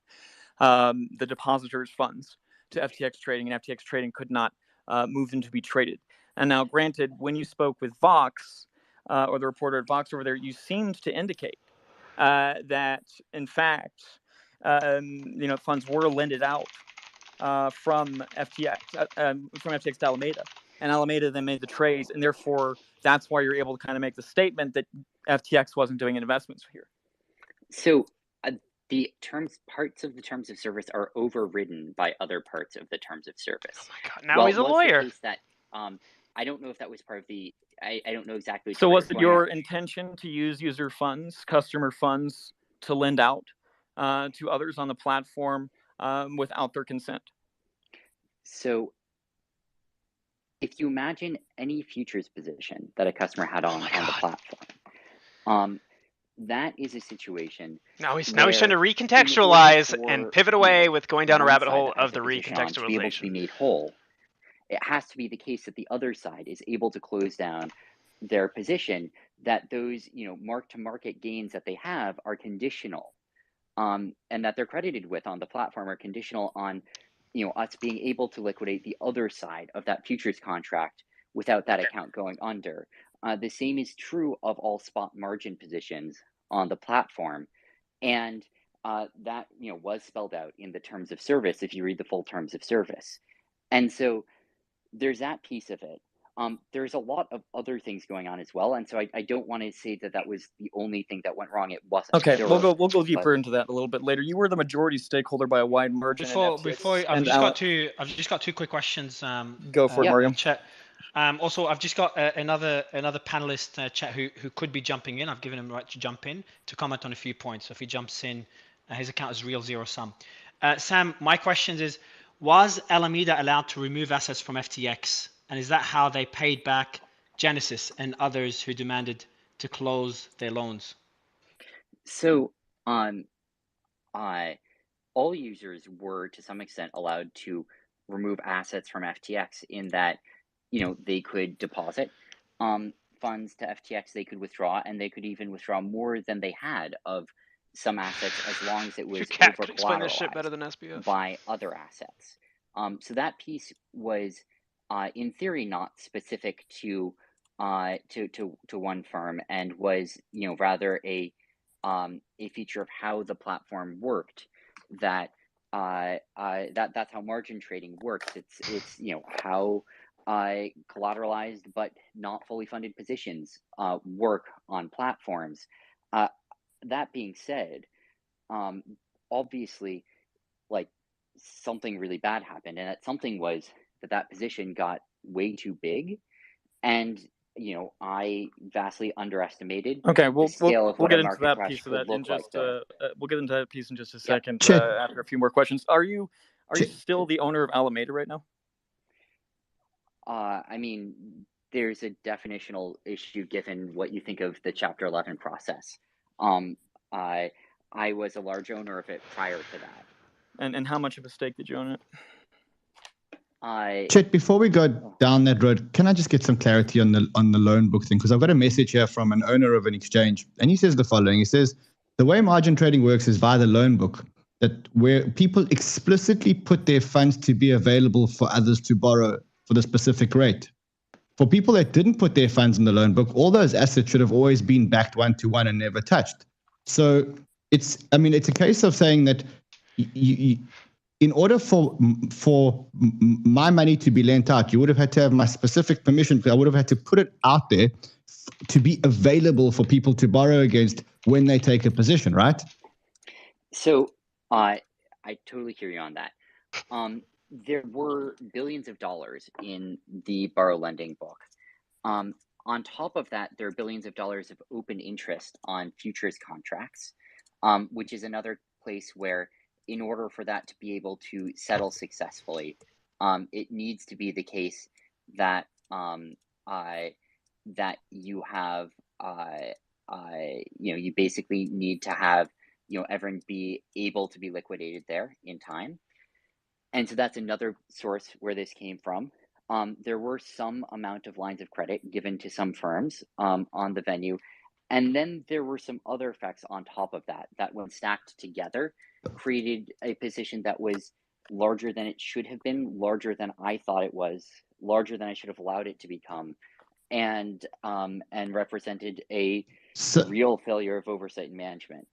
the depositor's funds to FTX trading, and FTX trading could not move them to be traded. And now, granted, when you spoke with Vox or the reporter at Vox over there, you seemed to indicate that, in fact, funds were lended out from FTX to Alameda, and Alameda then made the trades, and therefore that's why you're able to kind of make the statement that FTX wasn't doing investments here. So the parts of the terms of service are overridden by other parts of the terms of service. Oh my God! Now he's a lawyer. That, I don't know if that was part of the. I don't know exactly. So was it your intention to use user funds, customer funds, to lend out to others on the platform without their consent? So if you imagine any futures position that a customer had on the platform, that is a situation. Now he's trying to recontextualize and pivot away with going down a rabbit hole of the recontextualization. To be able to be made whole, it has to be the case that the other side is able to close down their position, that those mark-to-market gains that they have are conditional, and that they're credited with on the platform are conditional on us being able to liquidate the other side of that futures contract without that account going under. The same is true of all spot margin positions on the platform, and that was spelled out in the terms of service if you read the full terms of service. And so there's that piece of it. There's a lot of other things going on as well, and so I don't want to say that was the only thing that went wrong. It wasn't. Okay, we'll go deeper into that a little bit later. You were the majority stakeholder by a wide margin. I've just got two quick questions. Go for it, Mario. Chat. Also, I've just got another panelist, Chat, who could be jumping in. I've given him the right to jump in to comment on a few points. So if he jumps in, his account is real zero sum. Sam, my question is, was Alameda allowed to remove assets from FTX? And is that how they paid back Genesis and others who demanded to close their loans? So, all users were to some extent allowed to remove assets from FTX in that, they could deposit funds to FTX, they could withdraw, and they could even withdraw more than they had of some assets as long as it was over collateralized by other assets. So that piece was, in theory, not specific to one firm, and was rather a feature of how the platform worked. That's how margin trading works. It's how collateralized but not fully funded positions work on platforms. That being said, obviously, something really bad happened, and that something was that position got way too big, and I vastly underestimated. Okay, we'll get into that piece of that in just we'll get into that piece in just a second. After a few more questions. Are you still the owner of Alameda right now? I mean, there's a definitional issue given what you think of the Chapter 11 process. I was a large owner of it prior to that. And how much of a stake did you own it? Chet, before we go down that road, can I just get some clarity on the loan book thing? Because I've got a message here from an owner of an exchange, and he says the following. He says, the way margin trading works is via the loan book, that where people explicitly put their funds to be available for others to borrow for the specific rate. For people that didn't put their funds in the loan book, all those assets should have always been backed one-to-one and never touched. So it's a case of saying that in order for my money to be lent out, you would have had to have my specific permission, because I would have had to put it out there to be available for people to borrow against when they take a position, right? So I totally hear you on that. There were billions of dollars in the borrow lending book. On top of that, there are billions of dollars of open interest on futures contracts, which is another place where, in order for that to be able to settle successfully, it needs to be the case that that you have, you basically need to have, everyone be able to be liquidated there in time. And so that's another source where this came from. There were some amount of lines of credit given to some firms on the venue. And then there were some other effects on top of that, that when stacked together, created a position that was larger than it should have been, larger than I thought it was, larger than I should have allowed it to become, and represented a real failure of oversight and management.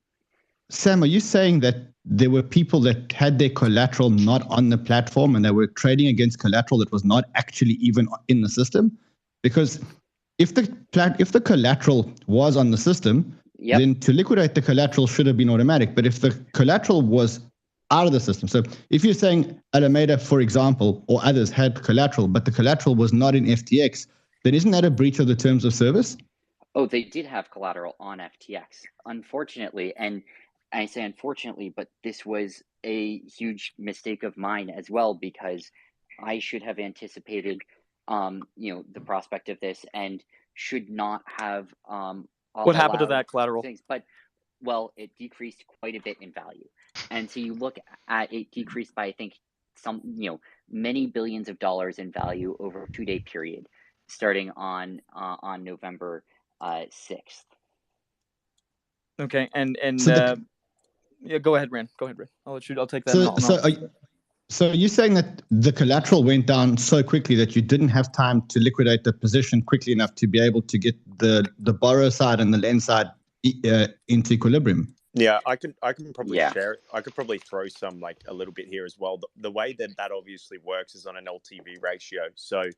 Sam, are you saying that there were people that had their collateral not on the platform and they were trading against collateral that was not actually even in the system? Because if the collateral was on the system, then to liquidate the collateral should have been automatic. But if the collateral was out of the system, so if you're saying Alameda, for example, or others had collateral, but the collateral was not in FTX, then isn't that a breach of the terms of service? Oh, they did have collateral on FTX, unfortunately. And I say unfortunately, but this was a huge mistake of mine as well, because I should have anticipated, the prospect of this and should not have. What happened to that collateral? Things, but it decreased quite a bit in value, and so you look at it decreased by, I think, many billions of dollars in value over a 2-day period, starting on November 6th. Okay, and yeah, go ahead, Ran. I'll take that. So you're saying that the collateral went down so quickly that you didn't have time to liquidate the position quickly enough to be able to get the borrow side and the lend side into equilibrium. Yeah, I can probably Yeah. share it. I could probably throw some like a little bit here as well. The way that obviously works is on an LTV ratio. So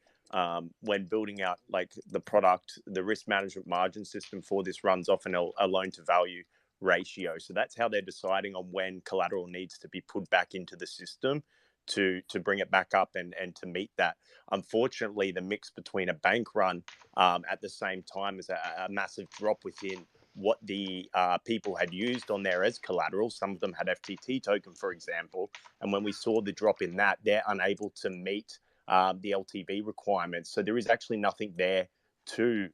when building out like the product, the risk management margin system for this runs off a loan to value ratio. So that's how they're deciding on when collateral needs to be put back into the system to bring it back up and to meet that. Unfortunately, the mix between a bank run at the same time as a massive drop within what the people had used on there as collateral. Some of them had FTT token, for example. And when we saw the drop in that, they're unable to meet the LTV requirements. So there is actually nothing there to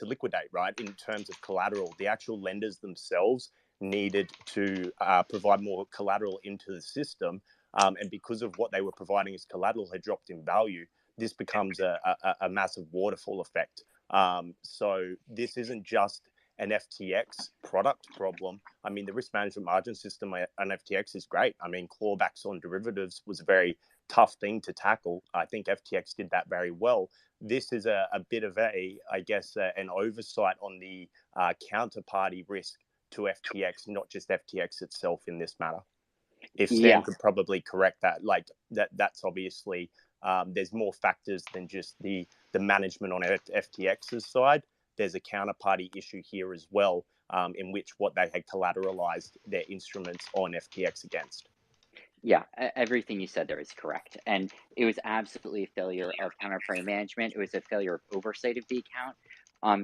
liquidate, right? In terms of collateral, the actual lenders themselves needed to provide more collateral into the system. And because of what they were providing as collateral had dropped in value, this becomes a massive waterfall effect. So this isn't just an FTX product problem. I mean, the risk management margin system on FTX is great. I mean, clawbacks on derivatives was a very tough thing to tackle. I think FTX did that very well. This is a bit of an oversight on the counterparty risk to FTX, not just FTX itself in this matter. If Sam could probably correct that, like that's obviously there's more factors than just the management on FTX's side. There's a counterparty issue here as well, in which what they had collateralized their instruments on FTX against. Yeah, everything you said there is correct. And it was absolutely a failure of counterparty management. It was a failure of oversight of the account.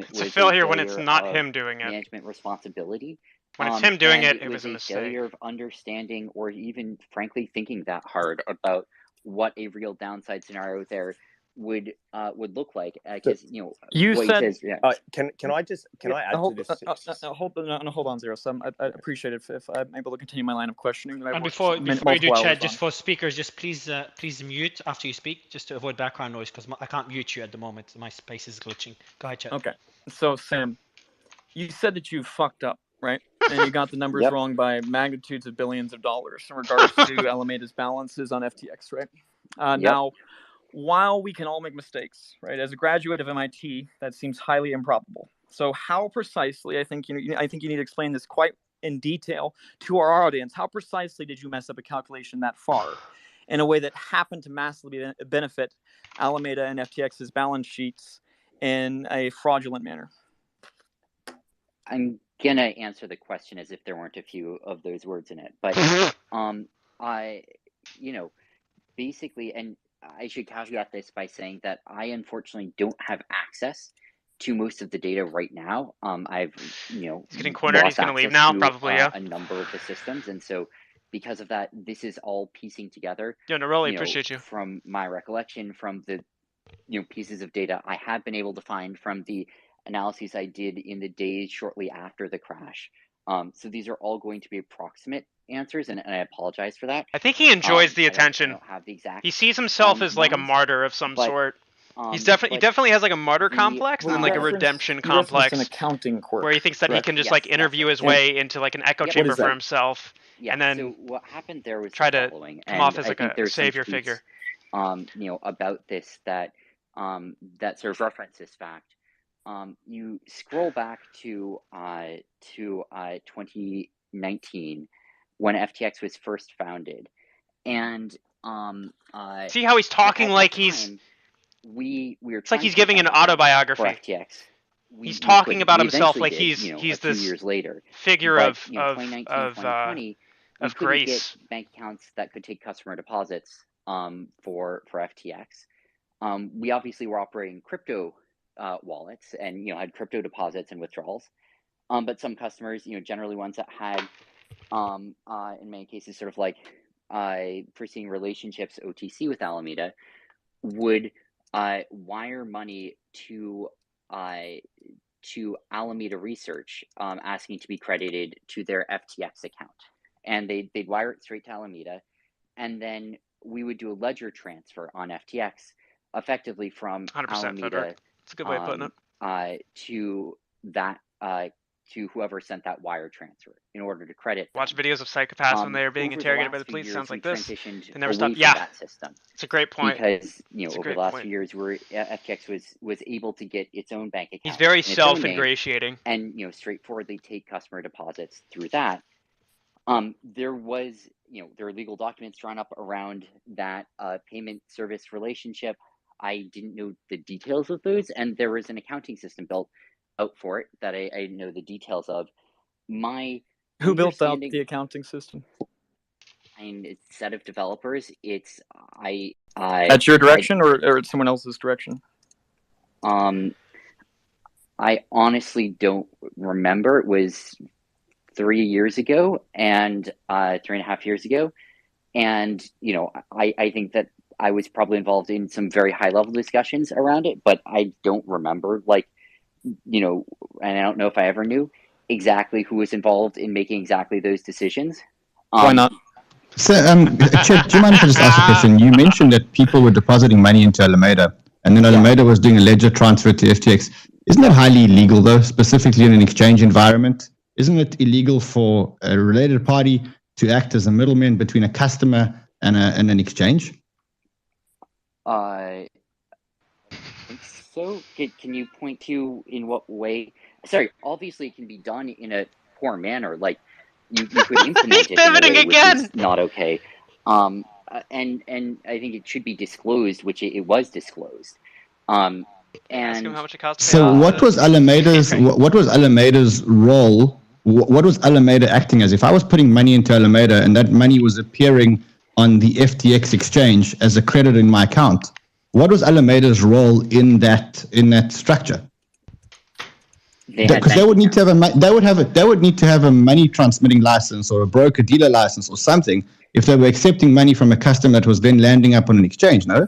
It's a failure when it's not him doing it. Management responsibility. When it's him doing it, it was a mistake. Failure of understanding or even, frankly, thinking that hard about what a real downside scenario there would look like. Because you said, can I add to this? Hold on, Zero Sum. I appreciate it if I'm able to continue my line of questioning. And before you do, Chad, just for speakers, just please mute after you speak, just to avoid background noise, because I can't mute you at the moment. My space is glitching. Go ahead, Chad. Okay. So Sam, you said that you fucked up, right? And you got the numbers wrong by magnitudes of billions of dollars in regards to Alameda's balances on FTX, right? Now, while we can all make mistakes, right? As a graduate of MIT, that seems highly improbable. So how precisely, I think you need to explain this quite in detail to our audience. How precisely did you mess up a calculation that far in a way that happened to massively benefit Alameda and FTX's balance sheets in a fraudulent manner? I'm gonna answer the question as if there weren't a few of those words in it, but basically, and I should caveat this by saying that I unfortunately don't have access to most of the data right now. I've he's getting cornered. He's going to leave now, probably. A number of the systems, and so because of that, this is all piecing together. Yeah, no, really appreciate you. From my recollection, from the pieces of data I have been able to find from the analyses I did in the days shortly after the crash. So these are all going to be approximate answers, and I apologize for that. I think he enjoys the attention. I don't have the exact, he sees himself as like a martyr of some sort. He definitely has like a martyr complex and like a redemption complex. An accounting quirk, where he thinks that he can just like interview his way into like an echo chamber for himself, and then so what happened there was try to come off as like a savior figure. About this that sort of reference this fact. You scroll back to 2019 when FTX was first founded, and see how he's talking like he's. It's like he's giving an autobiography. FTX. He's talking about himself like he's this years later. Figure but, of 2019, 2020, of grace. Get bank accounts that could take customer deposits for FTX. We obviously were operating crypto wallets and had crypto deposits and withdrawals. But some customers, generally ones that had in many cases sort of like foreseeing relationships OTC with Alameda, would wire money to Alameda Research, asking to be credited to their FTX account, and they'd wire it straight to Alameda, and then we would do a ledger transfer on FTX, effectively from 100% Alameda. That's a good way of putting it. To that to whoever sent that wire transfer in order to credit them. Watch videos of psychopaths when they are being Over the interrogated by last the few police. years, Sounds we like this. transitioned They never away stop. from Yeah, that system. it's a great point. Because It's a over great the last point. few years, FTX was able to get its own bank account. He's very in its own name, self-ingratiating. and straightforwardly take customer deposits through that. There are legal documents drawn up around that payment service relationship. I didn't know the details of those, and there was an accounting system built out for it that I know the details of. Who built out the accounting system? And it's a set of developers. It's At your direction or at someone else's direction? I honestly don't remember. It was 3 years ago and 3.5 years ago. And, I think that I was probably involved in some very high level discussions around it, but I don't remember, and I don't know if I ever knew exactly who was involved in making exactly those decisions. Why not? So, Chet, do you mind if I just ask a question? You mentioned that people were depositing money into Alameda, and then Alameda was doing a ledger transfer to FTX. Isn't that highly illegal, though, specifically in an exchange environment? Isn't it illegal for a related party to act as a middleman between a customer and an exchange? I think so. Can you point to in what way? Sorry, obviously it can be done in a poor manner. Like you could implement it in a way which is not okay. And I think it should be disclosed, which it was disclosed. And ask him how much it costs. So what was Alameda's role? What was Alameda acting as? If I was putting money into Alameda and that money was appearing on the FTX exchange as a credit in my account, what was Alameda's role in that structure? Because they would need to have a money transmitting license or a broker dealer license or something if they were accepting money from a customer that was then landing up on an exchange. No.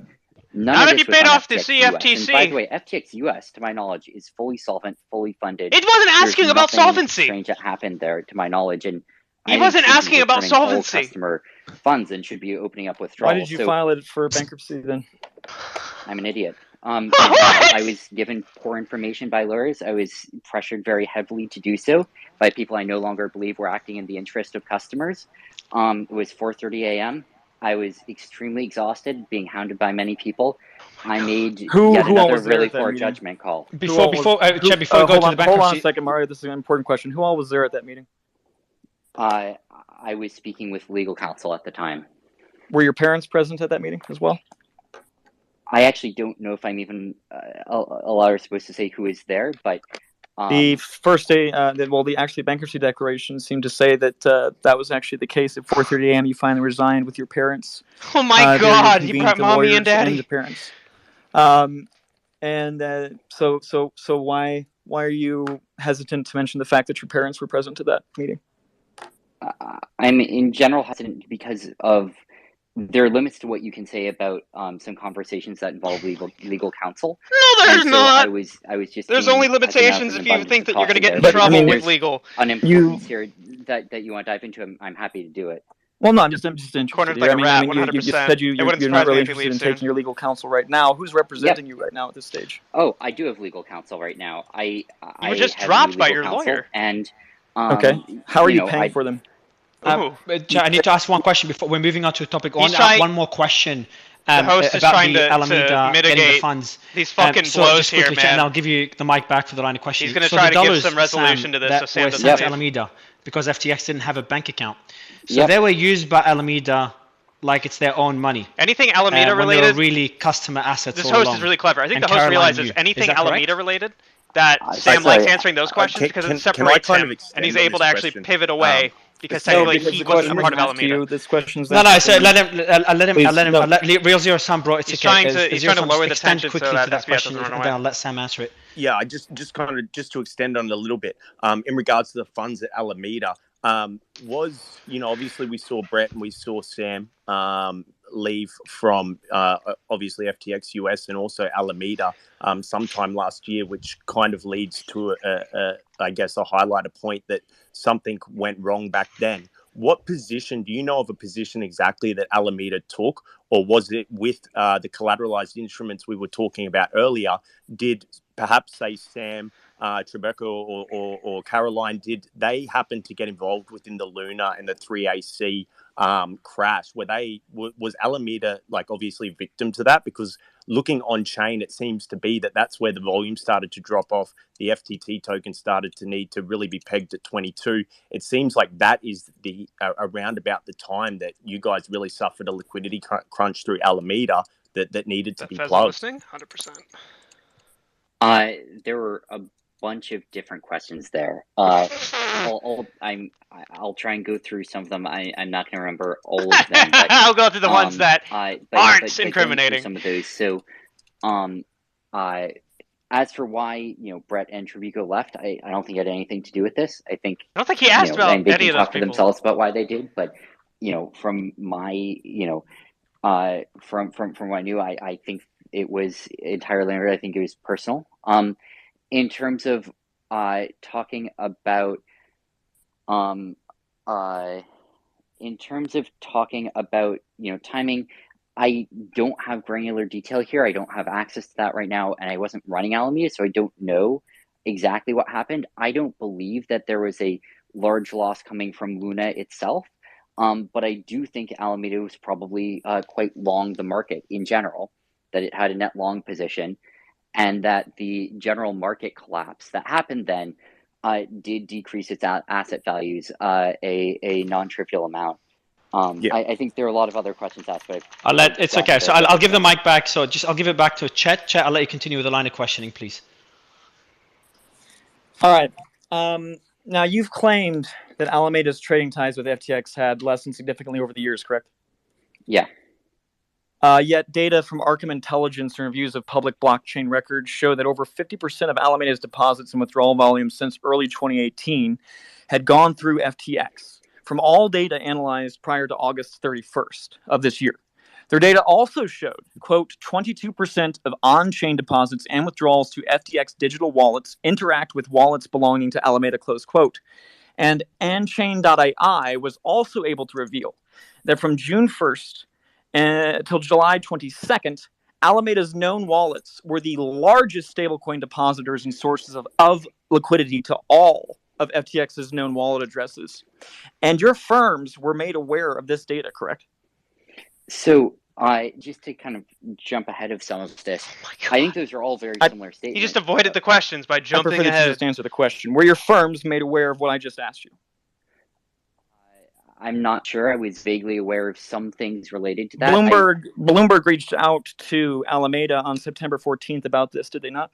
How did you paid off the CFTC? And by the way, FTX US, to my knowledge, is fully solvent, fully funded. It wasn't asking about solvency. Strange that happened there, to my knowledge, and he wasn't asking about solvency. Customer funds and should be opening up withdrawals. Why did you file it for bankruptcy then? I'm an idiot. I was given poor information by lawyers. I was pressured very heavily to do so by people I no longer believe were acting in the interest of customers. It was 4:30 a.m. I was extremely exhausted, being hounded by many people. I made yet another really poor judgment call. Before we go to the bankruptcy. Hold on a second, Mario. This is an important question. Who all was there at that meeting? I was speaking with legal counsel at the time. Were your parents present at that meeting as well? I actually don't know if I'm even allowed or supposed to say who is there, but the first day, the bankruptcy declaration seemed to say that that was actually the case. At 4:30 a.m., you finally resigned with your parents. Oh my God! He brought mommy and daddy. And the parents. So why are you hesitant to mention the fact that your parents were present at that meeting? I'm in general hesitant because of there are limits to what you can say about some conversations that involve legal counsel. No, there's not. I was just. There's only limitations if you think that you're going to get in trouble with legal. Unimportance here that you want to dive into. I'm happy to do it. Well, no, I'm just interested. Cornered like a rat, 100%. You said you're not really interested in taking your legal counsel right now. Who's representing you right now at this stage? Oh, I do have legal counsel right now. You were just dropped by your lawyer. And okay, how are you paying for them? I need to ask one question before we're moving on to a topic. One more question. The host is trying to mitigate the funds. These fucking blows here, man. And I'll give you the mic back for the line of questioning. He's going to try to give some resolution to this. So Sam doesn't have Alameda because FTX didn't have a bank account. So they were used by Alameda like it's their own money. Anything Alameda related? When they were really customer assets. This host is really clever. I think the host realizes anything Alameda related that Sam likes answering those questions because it separates him, and he's able to actually pivot away. Because technically he wasn't a part of Alameda. This question's So let him. Real Zero Sam, bro. It's okay. He's trying to lower the tension quickly so that that SBF question. doesn't run away. I'll let Sam answer it. Yeah, just to extend on it a little bit. In regards to the funds at Alameda, obviously we saw Brett and we saw Sam leave from obviously FTX US and also Alameda sometime last year, which kind of leads to a highlighter point that something went wrong back then. What position, do you know of a position exactly that Alameda took, or was it with the collateralized instruments we were talking about earlier? Did perhaps say Sam Tribeca or Caroline, did they happen to get involved within the Luna and the 3AC crash? Was Alameda obviously victim to that? Because looking on chain, it seems to be that's where the volume started to drop off. The FTT token started to need to really be pegged at 22. It seems like that is around about the time that you guys really suffered a liquidity crunch through Alameda that needed to be plugged. Listening? 100%. There were a bunch of different questions there. I'll try and go through some of them. I'm not going to remember all of them. But, I'll go through the ones that aren't incriminating. Some of those. So, as for why Brett and Tribeca left, I don't think it had anything to do with this. I think he asked about and they any can of those talk for people. themselves about why they did. But from my from what I knew, I think it was entirely unrelated. I think it was personal. In terms of talking about timing, I don't have granular detail here. I don't have access to that right now, and I wasn't running Alameda, so I don't know exactly what happened. I don't believe that there was a large loss coming from Luna itself, but I do think Alameda was probably quite long the market in general, that it had a net long position, and that the general market collapse that happened then did decrease its asset values a non-trivial amount. I think there are a lot of other questions asked, but it's okay. So I'll give the mic back. So I'll give it back to Chet. Chet, I'll let you continue with the line of questioning, please. All right. Now you've claimed that Alameda's trading ties with FTX had lessened significantly over the years, correct? Yeah. Yet data from Arkham Intelligence and reviews of public blockchain records show that over 50% of Alameda's deposits and withdrawal volumes since early 2018 had gone through FTX from all data analyzed prior to August 31st of this year. Their data also showed, quote, 22% of on-chain deposits and withdrawals to FTX digital wallets interact with wallets belonging to Alameda, close quote. And Anchain.ai was also able to reveal that from June 1st until July 22nd, Alameda's known wallets were the largest stablecoin depositors and sources of liquidity to all of FTX's known wallet addresses. And your firms were made aware of this data, correct? So, just to kind of jump ahead of some of this, I think those are all very similar statements. He just avoided the questions by jumping ahead. I prefer that you just answer the question. Were your firms made aware of what I just asked you? I'm not sure. I was vaguely aware of some things related to that. Bloomberg reached out to Alameda on September 14th about this, did they not?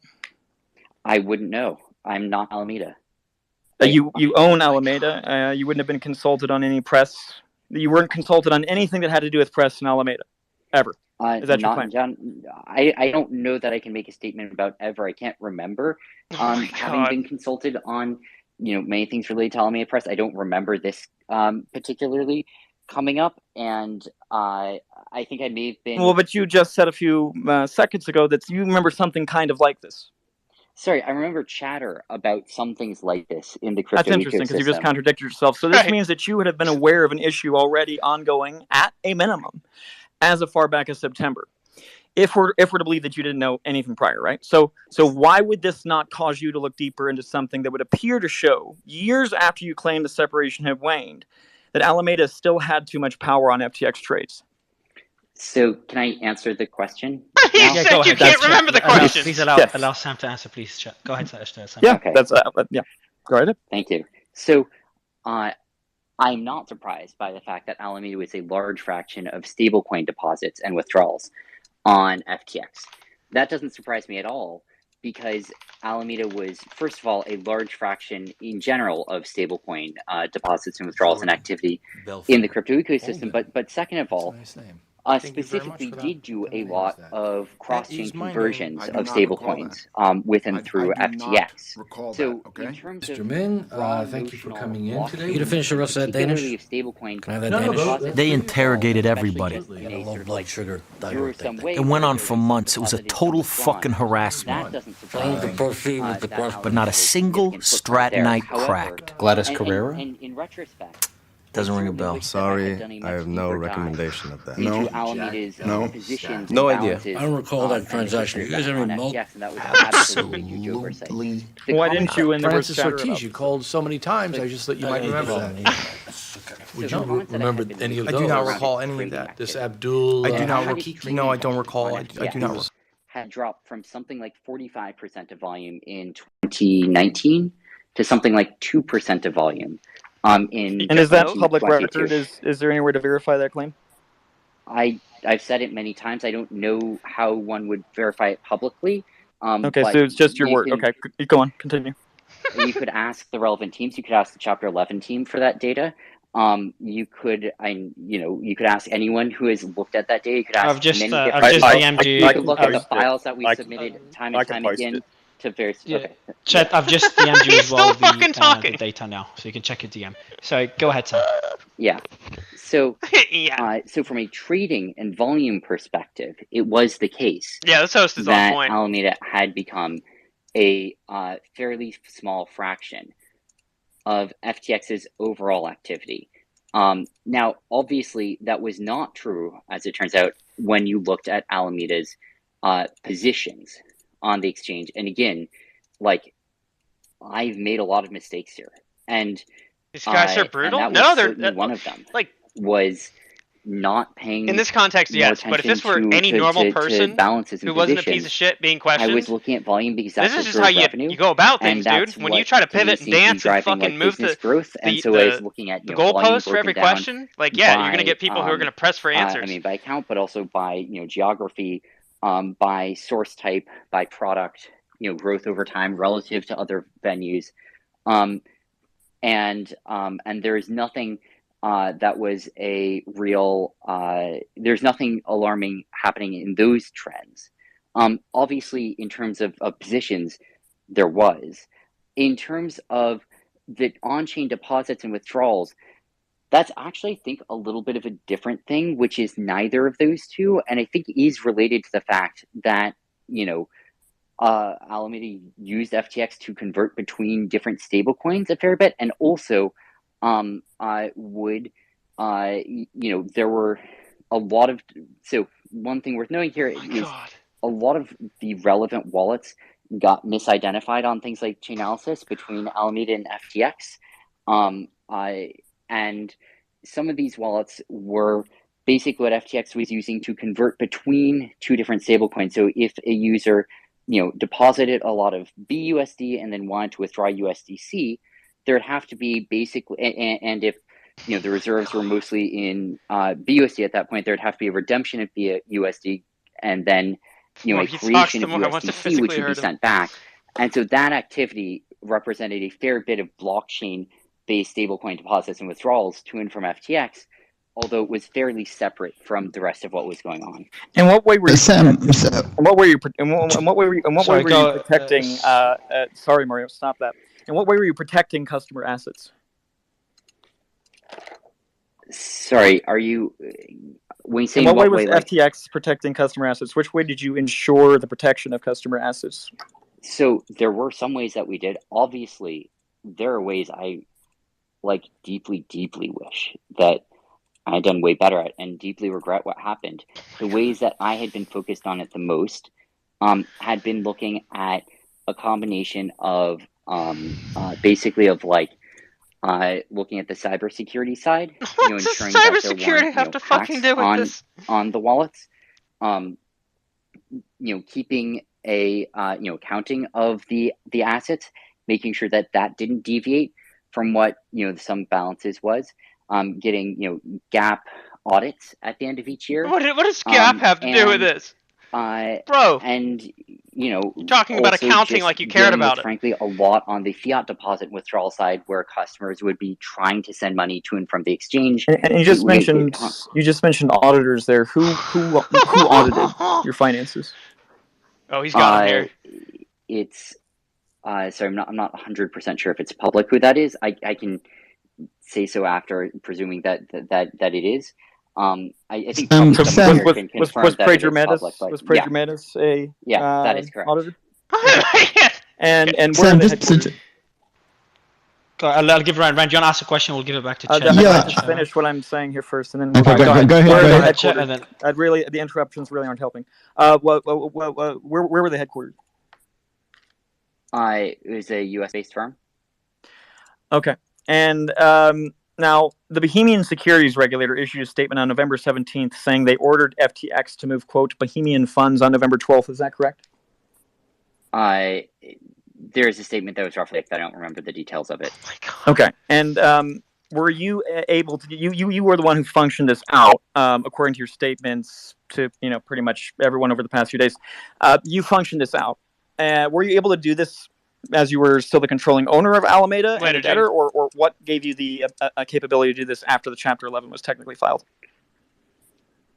I wouldn't know. I'm not Alameda. You own Alameda. You wouldn't have been consulted on any press. You weren't consulted on anything that had to do with press in Alameda, ever. Is that your claim? John, I don't know that I can make a statement about ever. I can't remember having been consulted on many things related to Alameda press. I don't remember this particularly coming up, and I think I may have been. Well, but you just said a few seconds ago that you remember something kind of like this. Sorry, I remember chatter about some things like this in the crypto ecosystem. That's interesting because you just contradicted yourself. So this means that you would have been aware of an issue already ongoing at a minimum as far back as September. If we're to believe that you didn't know anything prior, right? So why would this not cause you to look deeper into something that would appear to show, years after you claim the separation had waned, that Alameda still had too much power on FTX trades? So can I answer the question? He said you can't remember the question. Please allow Sam to answer, please. Go ahead, Sam. Yeah, okay. Go ahead. Thank you. So I'm not surprised by the fact that Alameda was a large fraction of stablecoin deposits and withdrawals on FTX. That doesn't surprise me at all, because Alameda was, first of all, a large fraction in general of stablecoin deposits and withdrawals and activity in the crypto ecosystem. But second of all, specifically did do a lot of cross-chain conversions of stablecoins with and through FTX. So in terms of Ming, thank you for coming in today. You to finish the rest of that Danish? Stablecoin, can I have that Danish? They interrogated everybody. Low blood sugar. It went on for months. It was a total fucking harassment. But not a single Strat Knight cracked. Gladys Carrera? And in retrospect, Doesn't ring a bell. Sorry, I have no recommendation of that. No. Alameda's No. positions No and idea. balances I don't recall that and transaction. You guys on ever milk? FTX, and that was absolutely huge oversight. Absolutely. The Why comment didn't you when there was Francis chatter Ortiz, about you this? called so many times. I just thought you might remember that. Would So you the comments that I remember had been any of making those? I do not around recall any of trading that. This activity. Abdul. I do not. How many No, I trading don't recall. on I do not. FTX had dropped from something like 45% of volume in 2019 to something like 2% of volume in And is that Nope. public 2022. record? Is there anywhere to verify that claim? I've said it many times. I don't know how one would verify it publicly. Okay, but so it's just your you word. can- Okay, go on, continue. You could ask the relevant teams. You could ask the Chapter 11 team for that data. You could ask anyone who has looked at that data. You could ask I've just many I've different just people. DM'd you. You could look at the post it. files that we I- submitted time I and can time post again it. to verify. Yeah. Okay. Chet, I've just DM'd you He's as well still fucking the talking. data now, so you can check your DM. So go ahead, Sam. Yeah. So, Yeah. so from a trading and volume perspective, it was the case Yeah, this host is on that point. Alameda had become a fairly small fraction of FTX's overall activity. Now, obviously, that was not true, as it turns out, when you looked at Alameda's positions on the exchange. And again, like, I've made a lot of mistakes here, and These guys are and brutal. that was No, they're certainly one of them. like Was not paying in this context, more yes. But if this were attention any to- normal to person balances and who wasn't a positions, piece of shit being I questioned, was looking at volume because that's this what is just drove how you revenue. go about And things, that's dude. When you what try to to me pivot and seems to be dance and driving, fucking like, move business the growth, and so I was looking at the volume goalposts for broken every down question, like yeah, you're gonna by, get people who are gonna press for answers. I mean, by account, but also by geography, by source type, by product, growth over time relative to other venues, and there is nothing that was a real. There's nothing alarming happening in those trends. Obviously, in terms of positions, there was. In terms of the on-chain deposits and withdrawals, that's actually, I think, a little bit of a different thing, which is neither of those two, and I think is related to the fact that Alameda used FTX to convert between different stablecoins a fair bit, and also there were a lot of. So one thing worth knowing here is a lot of the relevant wallets got misidentified on things like Chainalysis between Alameda and FTX. And some of these wallets were basically what FTX was using to convert between two different stablecoins. So if a user, deposited a lot of BUSD and then wanted to withdraw USDC, there'd have to be basically, and if the reserves were mostly in BUSD at that point, there'd have to be a redemption of BUSD and then a creation of USDC, which would be sent back. And so that activity represented a fair bit of blockchain-based stablecoin deposits and withdrawals to and from FTX, although it was fairly separate from the rest of what was going on. In what way were you? Sam, In what way were you protecting? Sorry, Mario, stop that. In what way were you protecting customer assets? Sorry, are you? When you say in what way was like, FTX protecting customer assets? Which way did you ensure the protection of customer assets? So there were some ways that we did. Obviously, there are ways I deeply, deeply wish that I had done way better at, and deeply regret what happened. The ways that I had been focused on it the most had been looking at a combination of basically of looking at the cybersecurity side, ensuring that there weren't have to fucking do with this on the wallets, keeping a counting of the assets, making sure that didn't deviate from what some balances was, getting gap audits at the end of each year. What does gap have to do with this, bro? And you're talking about accounting like you cared about it. Frankly, a lot on the fiat deposit withdrawal side, where customers would be trying to send money to and from the exchange. And you just mentioned auditors there. Who audited your finances? Oh, he's got him here. It's so I'm not 100% sure if it's public who that is. I can say so after, presuming that it is. I think was Prager Metis a that is correct. Auditor? And Sam, I'll give Rand. Rand, you want to ask a question? We'll give it back to Chet. I'd like to finish what I'm saying here first, and then Okay, go ahead. Chet, and then the interruptions really aren't helping. Where were they headquartered? It was a U.S.-based firm. Okay, and now the Bahamian securities regulator issued a statement on November 17th saying they ordered FTX to move, quote, Bahamian funds on November 12th. Is that correct? There's a statement that was roughly like that. I don't remember the details of it. Oh my God. Okay, and were you able to? You were the one who functioned this out, according to your statements to pretty much everyone over the past few days. You functioned this out. Were you able to do this as you were still the controlling owner of Alameda and the debtor, or what gave you the capability to do this after the Chapter 11 was technically filed?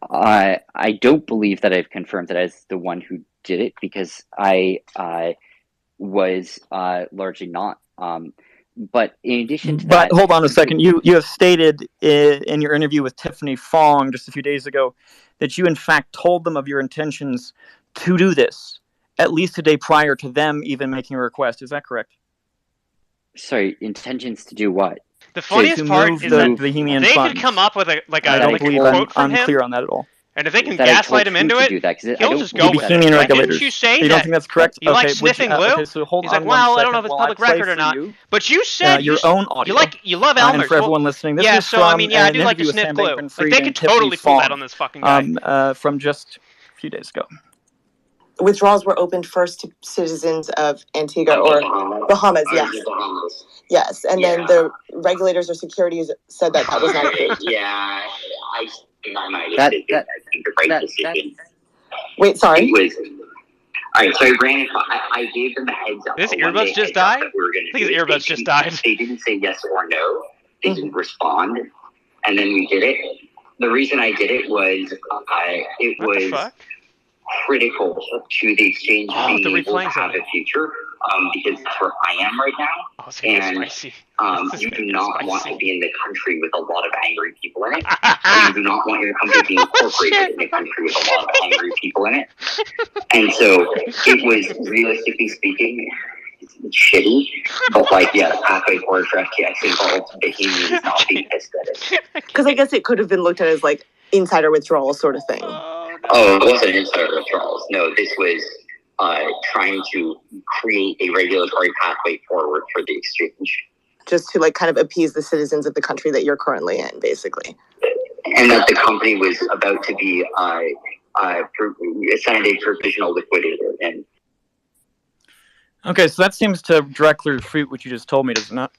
I don't believe that I've confirmed that as the one who did it, because I was largely not. But in addition to that... But hold on a second. You have stated in your interview with Tiffany Fong just a few days ago that you in fact told them of your intentions to do this at least a day prior to them even making a request. Is that correct? Sorry, intentions to do what? The funniest part is that they could come up with a quote from him. Unclear on that at all. And if they can gaslight him into it, he'll just go with it. Like, didn't you say that? You don't think that's correct? You like sniffing glue? Okay, so hold He's on like, well, I one don't know if it's second public while I record play or not. for you, But you said your own audio. you love Elmer's. And for everyone listening, this is so I from mean, yeah, I do like to an interview sniff with glue. Sam Like, Bankman-Fried they and could Tiffany totally pull that Fong, on this fucking guy. from just a few days ago. Withdrawals were opened first to citizens of Antigua or Bahamas, yes. Yes, and then the regulators or securities said that was not approved. Yeah, I think the right decision. Wait, sorry? All right, so I gave them a heads up. His earbuds just died? I think his earbuds just died. They didn't say yes or no. They didn't respond. And then we did it. The reason I did it was it was critical to the exchange being able to have a future, because that's where I am right now. And you do not want to be in the country with a lot of angry people in it. You do not want your company being incorporated in a country with a lot of angry people in it. And so it was, realistically speaking, shitty, but like, yeah, the pathway forward for FTX involved Bahamians not being pissed at it. Because I guess it could have been looked at as like insider withdrawal sort of thing. Oh, it wasn't insider withdrawals. No, this was trying to create a regulatory pathway forward for the exchange. Just to like kind of appease the citizens of the country that you're currently in, basically. And that the company was about to be assigned a provisional liquidator. And okay, so that seems to directly refute what you just told me, does it not?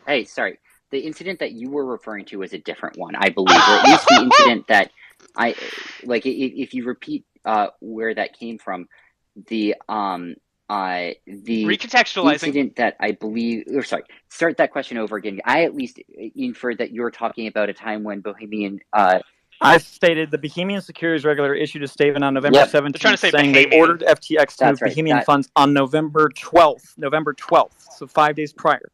Hey, sorry. The incident that you were referring to was a different one, I believe, or at least the incident that I like. If you repeat where that came from, the recontextualizing incident that I believe, or sorry, start that question over again. I at least inferred that you're talking about a time when Bahamian. I stated the Bahamian securities regulator issued a statement on November 17th saying Bahamian. they ordered FTX to move Bahamian funds on November 12th, so 5 days prior.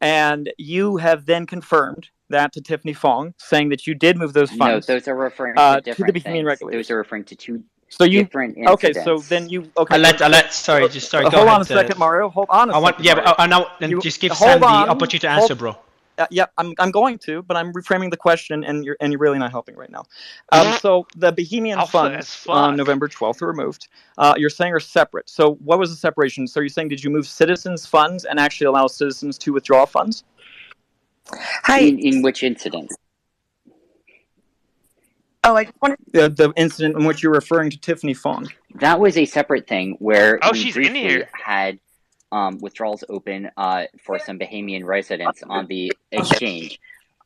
And you have then confirmed that to Tiffany Fong, saying that you did move those funds. No, those are referring to different the Bahamian regulators. Those are referring to two different incidents. Okay, so then you... Okay, sorry, go ahead. Hold on a second, Mario. Hold on a second. Just give Sam the opportunity to answer, bro. Yeah, I'm going to, but I'm reframing the question, and you're really not helping right now. So the Bahamian funds on November 12th were removed. You're saying are separate. So what was the separation? So you're saying did you move citizens' funds and actually allow citizens to withdraw funds? Hi. In which incident? Oh, I just wanted the incident in which you're referring to Tiffany Fong. That was a separate thing where we she's in here. had withdrawals open for some Bahamian residents on the exchange.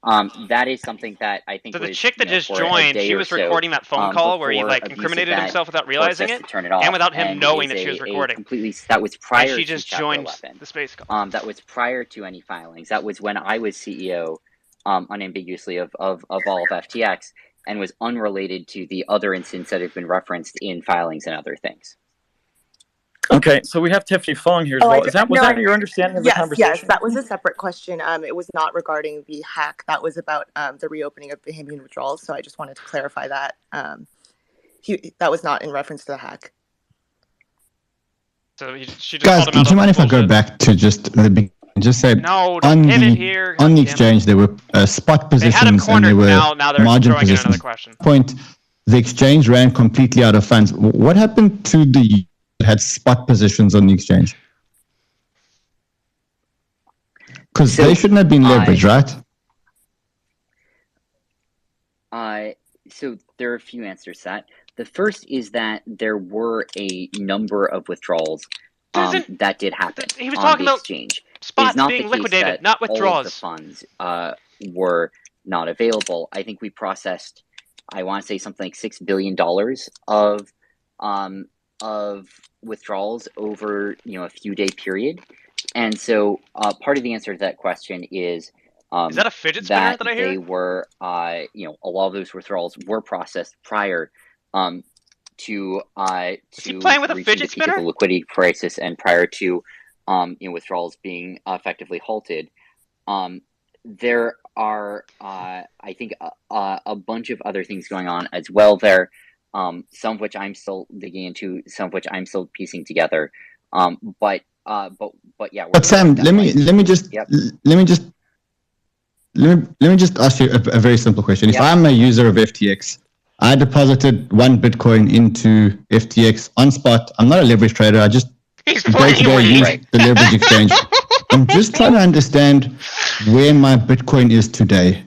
That is something that I think. So the chick that just joined, she was recording that phone call where he like incriminated himself without realizing it, and without him knowing that she was recording. That was prior. And she just joined the space call. That was prior to any filings. That was when I was CEO, unambiguously of all of FTX, and was unrelated to the other incidents that have been referenced in filings and other things. Okay, so we have Tiffany Fong here as well. Was that your understanding of the conversation? Yes, that was a separate question. It was not regarding the hack. That was about the reopening of Bahamian withdrawals. So I just wanted to clarify that. That was not in reference to the hack. So she just Guys, called him out do you mind if I bullshit. go back to just the beginning? Just say No, on pivot here. on the exchange there were spot They had him positions and cornered. there were Now they're margin throwing in positions. another question. Point, the exchange ran completely out of funds. What happened to the that had spot positions on the exchange? Because they shouldn't have been leveraged, right? So there are a few answers to that. The first is that there were a number of withdrawals that did happen he was on talking the about exchange. spots not being the case liquidated, that not all of the withdrawals. funds were not available. I think we processed, I want to say something like $6 billion of withdrawals over a few day period, and so part of the answer to that question is that a fidget spinner that I hear? They were a lot of those withdrawals were processed prior to playing with a fidget spinner? the liquidity crisis and prior to withdrawals being effectively halted. There are I think a bunch of other things going on as well there, some of which I'm still digging into, some of which I'm still piecing together. But yeah. But Sam, let me just ask you a very simple question. If I'm a user of FTX, I deposited 1 Bitcoin into FTX on spot. I'm not a leverage trader. I just day-to-day use the leverage exchange. I'm just trying to understand where my Bitcoin is today.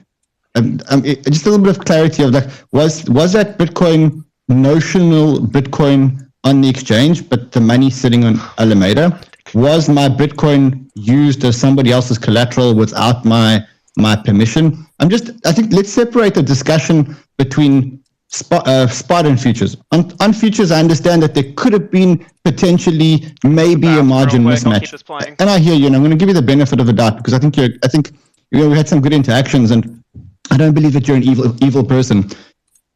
Just a little bit of clarity of that. Was that Bitcoin notional Bitcoin on the exchange, but the money sitting on Alameda? Was my Bitcoin used as somebody else's collateral without my permission? I think let's separate the discussion between spot and futures. On futures, I understand that there could have been potentially maybe a margin mismatch, and I hear you. And I'm going to give you the benefit of the doubt because I think we had some good interactions, and I don't believe that you're an evil person.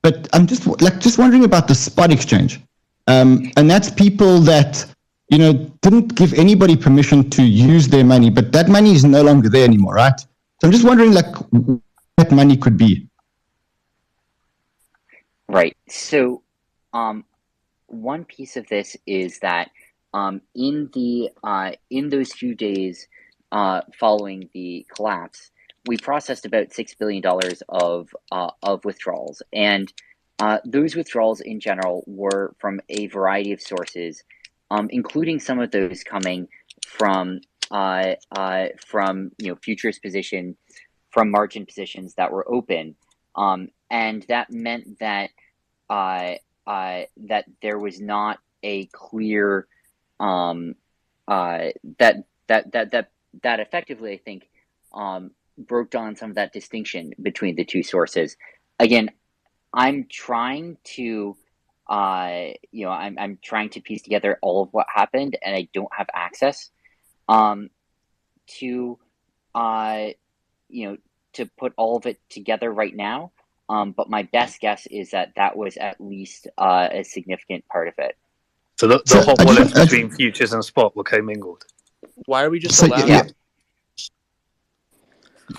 But I'm just wondering about the spot exchange, and that's people that didn't give anybody permission to use their money, but that money is no longer there anymore, right? So I'm just wondering what that money could be. Right. So, one piece of this is that in those few days following the collapse, we processed about $6 billion of withdrawals, and those withdrawals in general were from a variety of sources, including some of those coming from futures position, from margin positions that were open. And that meant that that there was not a clear that effectively, I think, broke down some of that distinction between the two sources. Again, I'm trying to I'm trying to piece together all of what happened, and I don't have access to to put all of it together right now. But my best guess is that was at least a significant part of it. So the hot wallets between futures and spot were co-mingled. Why are we just allowing?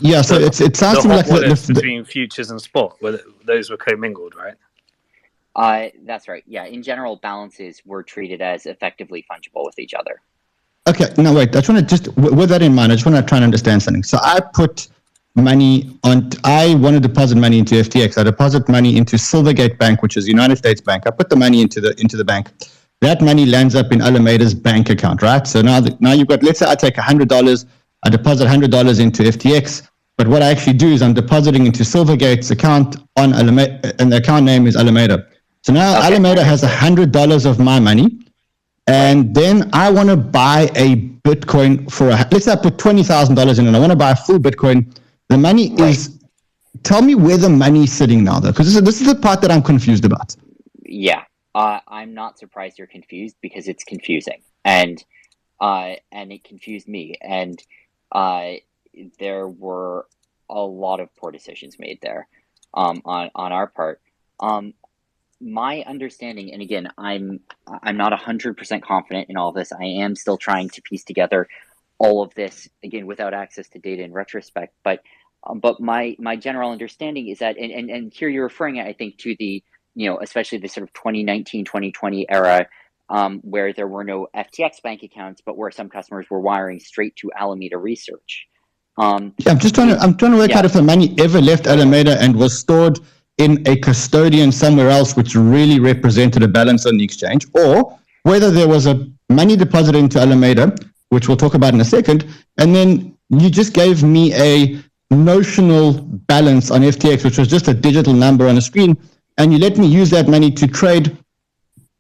Yeah, so it sounds the like hot wallets between futures and spot, those were co-mingled, right? That's right. Yeah, in general, balances were treated as effectively fungible with each other. Okay, no, wait. I just want to with that in mind, I just want to try and understand something. So I put money I want to deposit money into FTX. I deposit money into Silvergate Bank, which is United States Bank. I put the money into the bank. That money lands up in Alameda's bank account, right? So now you've got, let's say I take $100, I deposit $100 into FTX, but what I actually do is I'm depositing into Silvergate's account on Alameda, and the account name is Alameda. So now Alameda has $100 of my money, and then I want to buy a Bitcoin for let's say I put $20,000 in, and I want to buy a full Bitcoin. The money is, tell me where the money's sitting now, though, because this is the part that I'm confused about. Yeah, I'm not surprised you're confused because it's confusing, and it confused me, and there were a lot of poor decisions made there, on our part. My understanding, and again, I'm not 100% confident in all of this. I am still trying to piece together all of this, again, without access to data in retrospect, but my general understanding is that, and here you're referring, I think, to the, especially the sort of 2019, 2020 era where there were no FTX bank accounts, but where some customers were wiring straight to Alameda Research. I'm trying to work out if the money ever left Alameda and was stored in a custodian somewhere else, which really represented a balance on the exchange, or whether there was a money deposited into Alameda, which we'll talk about in a second, and then you just gave me a notional balance on FTX, which was just a digital number on a screen, and you let me use that money to trade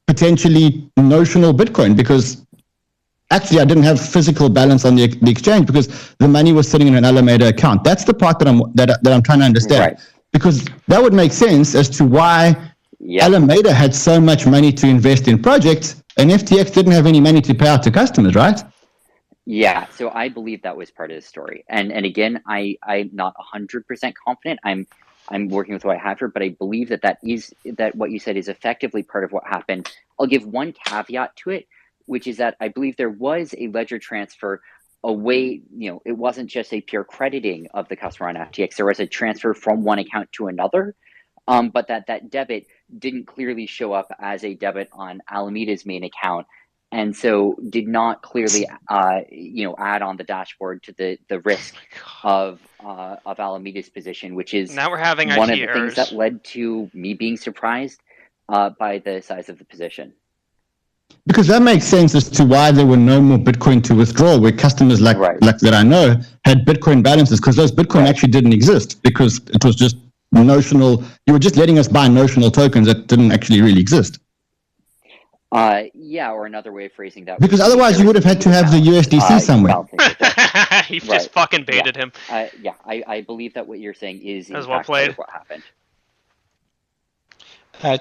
potentially notional Bitcoin, because actually I didn't have physical balance on the exchange because the money was sitting in an Alameda account. That's the part that I'm trying to understand. Right. Because that would make sense as to why Alameda had so much money to invest in projects and FTX didn't have any money to pay out to customers, right? Yeah, so I believe that was part of the story. And again, I'm not 100% confident. I'm working with what I have here, but I believe that what you said is effectively part of what happened. I'll give one caveat to it, which is that I believe there was a ledger transfer away. It wasn't just a pure crediting of the customer on FTX. There was a transfer from one account to another, but that debit didn't clearly show up as a debit on Alameda's main account, and so did not clearly add on the dashboard to the risk of Alameda's position, which is now we're having one IT of the things that led to me being surprised by the size of the position. Because that makes sense as to why there were no more Bitcoin to withdraw, where customers like that I know had Bitcoin balances, because those Bitcoin actually didn't exist because it was just notional. You were just letting us buy notional tokens that didn't actually really exist. Or another way of phrasing that. Because otherwise you would have had to have the USDC somewhere. He just fucking baited him. I believe that what you're saying is as well played. What happened.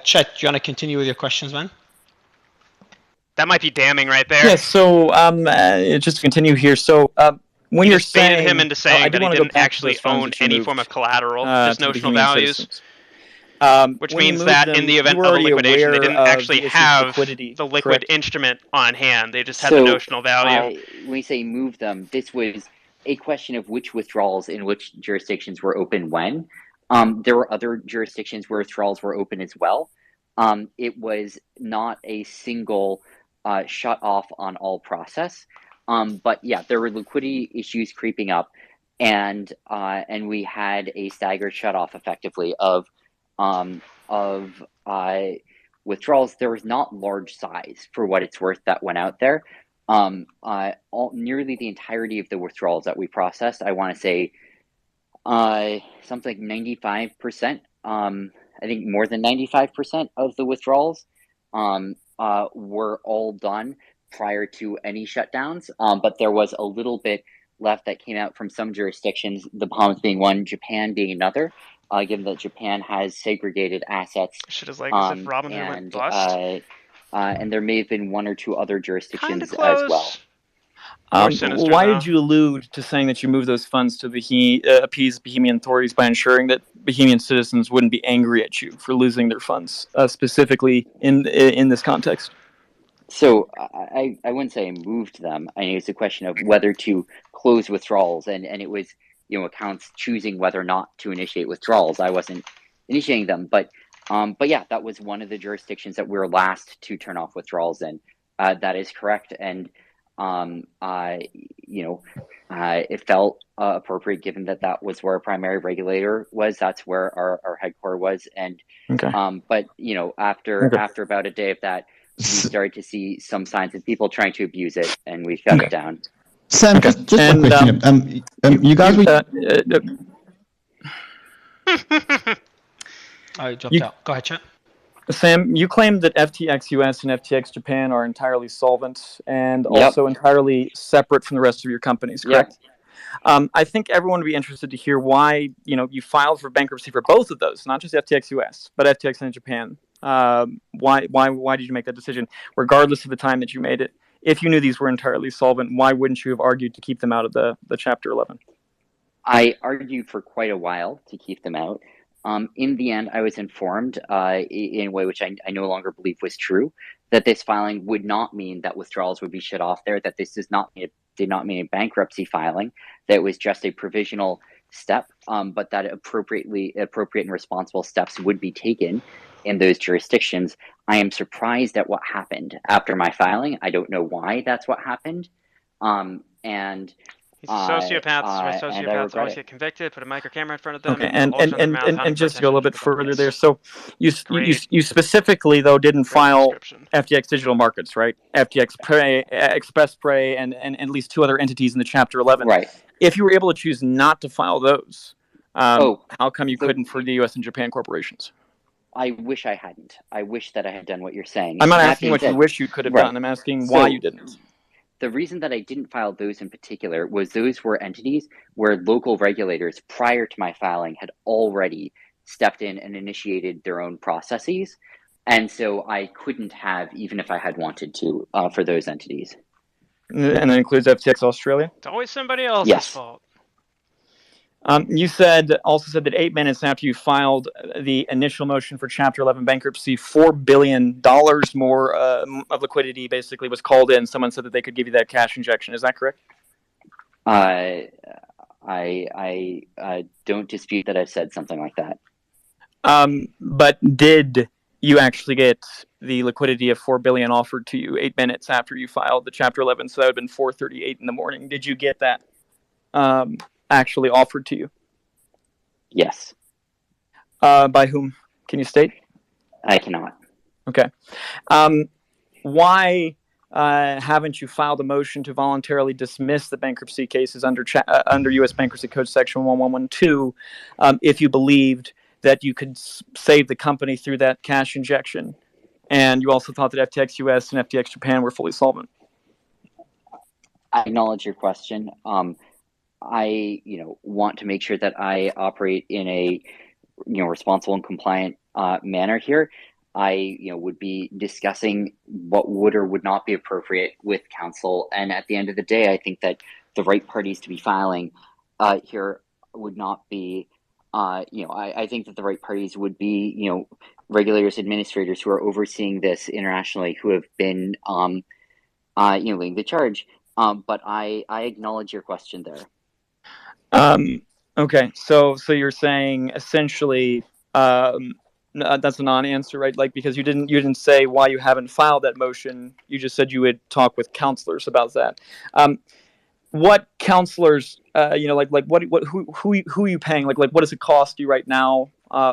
Chet, do you want to continue with your questions, man? That might be damning right there. Yeah, so just to continue here. So when you're saying... baited him into saying that he didn't actually own any form of collateral, just notional values. Which means that in the event of a liquidation, they didn't actually have the liquid instrument on hand. They just had the notional value. When we say move them, this was a question of which withdrawals in which jurisdictions were open when. There were other jurisdictions where withdrawals were open as well. It was not a single shut off on all process. But yeah, there were liquidity issues creeping up, and we had a staggered shut off effectively of withdrawals. There was not large size for what it's worth that went out there. Nearly the entirety of the withdrawals that we processed, I want to say something like 95%. I think more than 95% of the withdrawals were all done prior to any shutdowns. But there was a little bit left that came out from some jurisdictions, the Bahamas being one, Japan being another. Given that Japan has segregated assets, shit is like as if Robinhood went bust. And there may have been one or two other jurisdictions as well. Why did you allude to saying that you moved those funds to appease Bahamian authorities by ensuring that Bahamian citizens wouldn't be angry at you for losing their funds, specifically in this context? So I wouldn't say I moved them. I mean, it's a question of whether to close withdrawals, and it was accounts choosing whether or not to initiate withdrawals. I wasn't initiating them, but yeah, that was one of the jurisdictions that we were last to turn off withdrawals in. That is correct, and it felt appropriate given that was where our primary regulator was. That's where our headquarters was, and but after about a day of that, we started to see some signs of people trying to abuse it, and we shut it down. Sam, just one question. You guys... I dropped out. Go ahead, chat. Sam, you claimed that FTX US and FTX Japan are entirely solvent and also entirely separate from the rest of your companies, correct? Yep. I think everyone would be interested to hear why you filed for bankruptcy for both of those, not just FTX US, but FTX and Japan. Why did you make that decision, regardless of the time that you made it? If you knew these were entirely solvent, why wouldn't you have argued to keep them out of the Chapter 11? I argued for quite a while to keep them out. In the end, I was informed in a way which I no longer believe was true, that this filing would not mean that withdrawals would be shut off there, that this did not mean a bankruptcy filing, that it was just a provisional step, but that appropriate and responsible steps would be taken in those jurisdictions. I am surprised at what happened after my filing. I don't know why that's what happened. And he's a sociopath. That's why sociopaths always get convicted. Put a micro camera in front of them. Okay, and just to go a little bit further there. So you specifically though didn't file FTX Digital Markets, right? FTX Prey, Express Prey, and at least 2 other entities in the Chapter 11. Right. If you were able to choose not to file those, how come you couldn't for the U.S. and Japan corporations? I wish I hadn't. I wish that I had done what you're saying. I'm not asking what you wish you could have done. I'm asking why you didn't. The reason that I didn't file those in particular was those were entities where local regulators prior to my filing had already stepped in and initiated their own processes. And so I couldn't have, even if I had wanted to, for those entities. And that includes FTX Australia? It's always somebody else's fault. You also said that 8 minutes after you filed the initial motion for Chapter 11 bankruptcy, $4 billion more of liquidity basically was called in. Someone said that they could give you that cash injection. Is that correct? I don't dispute that I've said something like that. But did you actually get the liquidity of $4 billion offered to you 8 minutes after you filed the Chapter 11? So that would have been 4:38 in the morning. Did you get that actually offered to you? Yes. By whom? Can you state? I cannot. Okay. Why haven't you filed a motion to voluntarily dismiss the bankruptcy cases under U.S. Bankruptcy Code Section 1112 if you believed that you could save the company through that cash injection, and you also thought that FTX US and FTX Japan were fully solvent? I acknowledge your question. I, want to make sure that I operate in a, responsible and compliant manner here. I, would be discussing what would or would not be appropriate with counsel. And at the end of the day, I think that the right parties to be filing here would not be, I think that the right parties would be, regulators, administrators who are overseeing this internationally, who have been, leading the charge. But I acknowledge your question there. Okay, so you're saying essentially that's a non-answer, right? Like, because you didn't say why you haven't filed that motion. You just said you would talk with counselors about that. What counselors, who are you paying? Like what does it cost you right now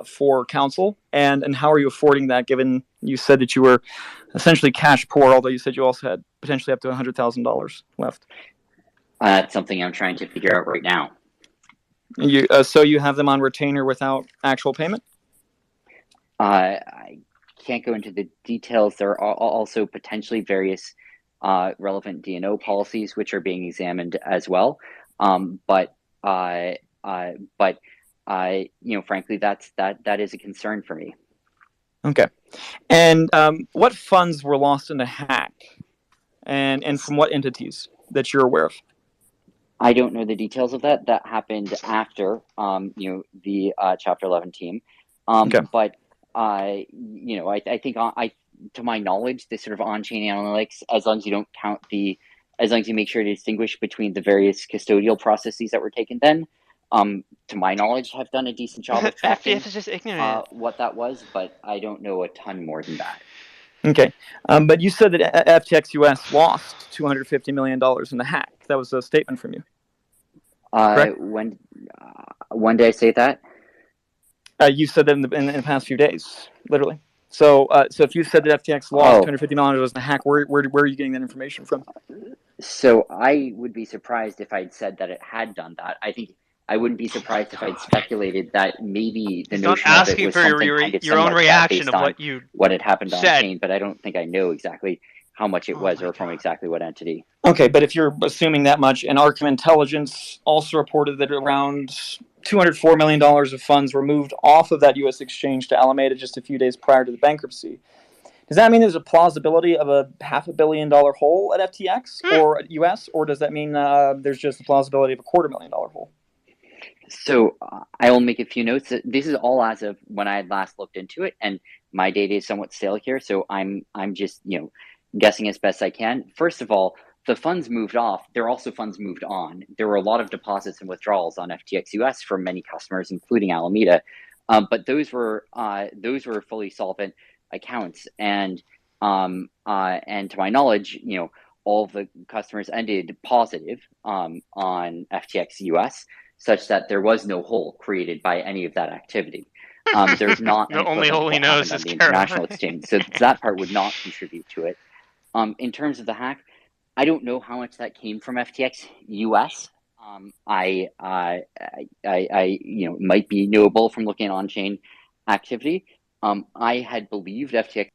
for counsel, and how are you affording that? Given you said that you were essentially cash poor, although you said you also had potentially up to $100,000 left. That's something I'm trying to figure out right now. So you have them on retainer without actual payment? I can't go into the details. There are also potentially various relevant D&O policies which are being examined as well. But frankly, that is a concern for me. Okay. And what funds were lost in the hack, and from what entities that you're aware of? I don't know the details of that. That happened after, the Chapter 11 team. Okay. But, I think, to my knowledge, this sort of on-chain analytics, as long as you don't count as long as you make sure to distinguish between the various custodial processes that were taken then, to my knowledge, have done a decent job of tracking FTX is just ignorant. What that was, but I don't know a ton more than that. Okay. But you said that FTX US lost $250 million in the hack. That was a statement from you. When did I say that? You said that in the past few days, literally. So if you said that FTX lost $250 million was in the hack, where are you getting that information from? So I would be surprised if I'd said that it had done that. I think I wouldn't be surprised if I'd speculated that maybe the notion of it was something kind of your own reaction of what had happened on chain, but I don't think I know exactly how much it was or from exactly what entity. Okay, but if you're assuming that much, and Arkham Intelligence also reported that around $204 million of funds were moved off of that U.S. exchange to Alameda just a few days prior to the bankruptcy. Does that mean there's a plausibility of a $500 million hole at FTX or at US, or does that mean there's just a plausibility of a $250,000 hole? So I will make a few notes. This is all as of when I had last looked into it, and my data is somewhat stale here, so I'm just guessing as best I can. First of all, the funds moved off. There are also funds moved on. There were a lot of deposits and withdrawals on FTX US from many customers, including Alameda. But those were fully solvent accounts, and to my knowledge, all of the customers ended positive on FTX US, such that there was no hole created by any of that activity. There's not the only hole he knows is on the international exchange, so that part would not contribute to it. In terms of the hack, I don't know how much that came from FTX US. I might be knowable from looking at on-chain activity. I had believed FTX.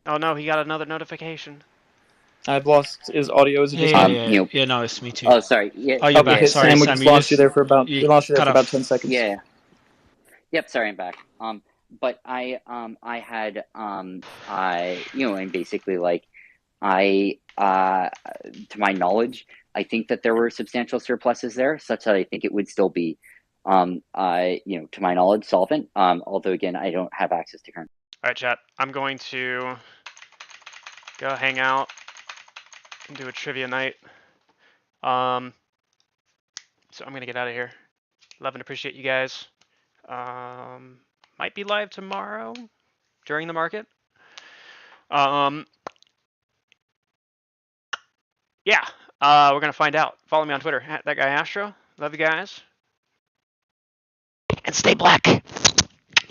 Oh no, he got another notification. I've lost his audio. Is it just yeah, no, it's me too. Oh, sorry. Yeah. Oh, you're back. Okay, Sorry, Sam, we Sam, just lost you there for about we lost you there for about 10 seconds. Yeah. Yep. Sorry, I'm back. But I had and basically like to my knowledge, I think that there were substantial surpluses there, such that I think it would still be, to my knowledge, solvent. Although again, I don't have access to current. All right, chat. I'm going to go hang out and do a trivia night. So I'm gonna get out of here. Love and appreciate you guys. Might be live tomorrow during the market. Yeah, we're gonna find out. Follow me on Twitter, @thatguyastro. Love you guys. And stay black.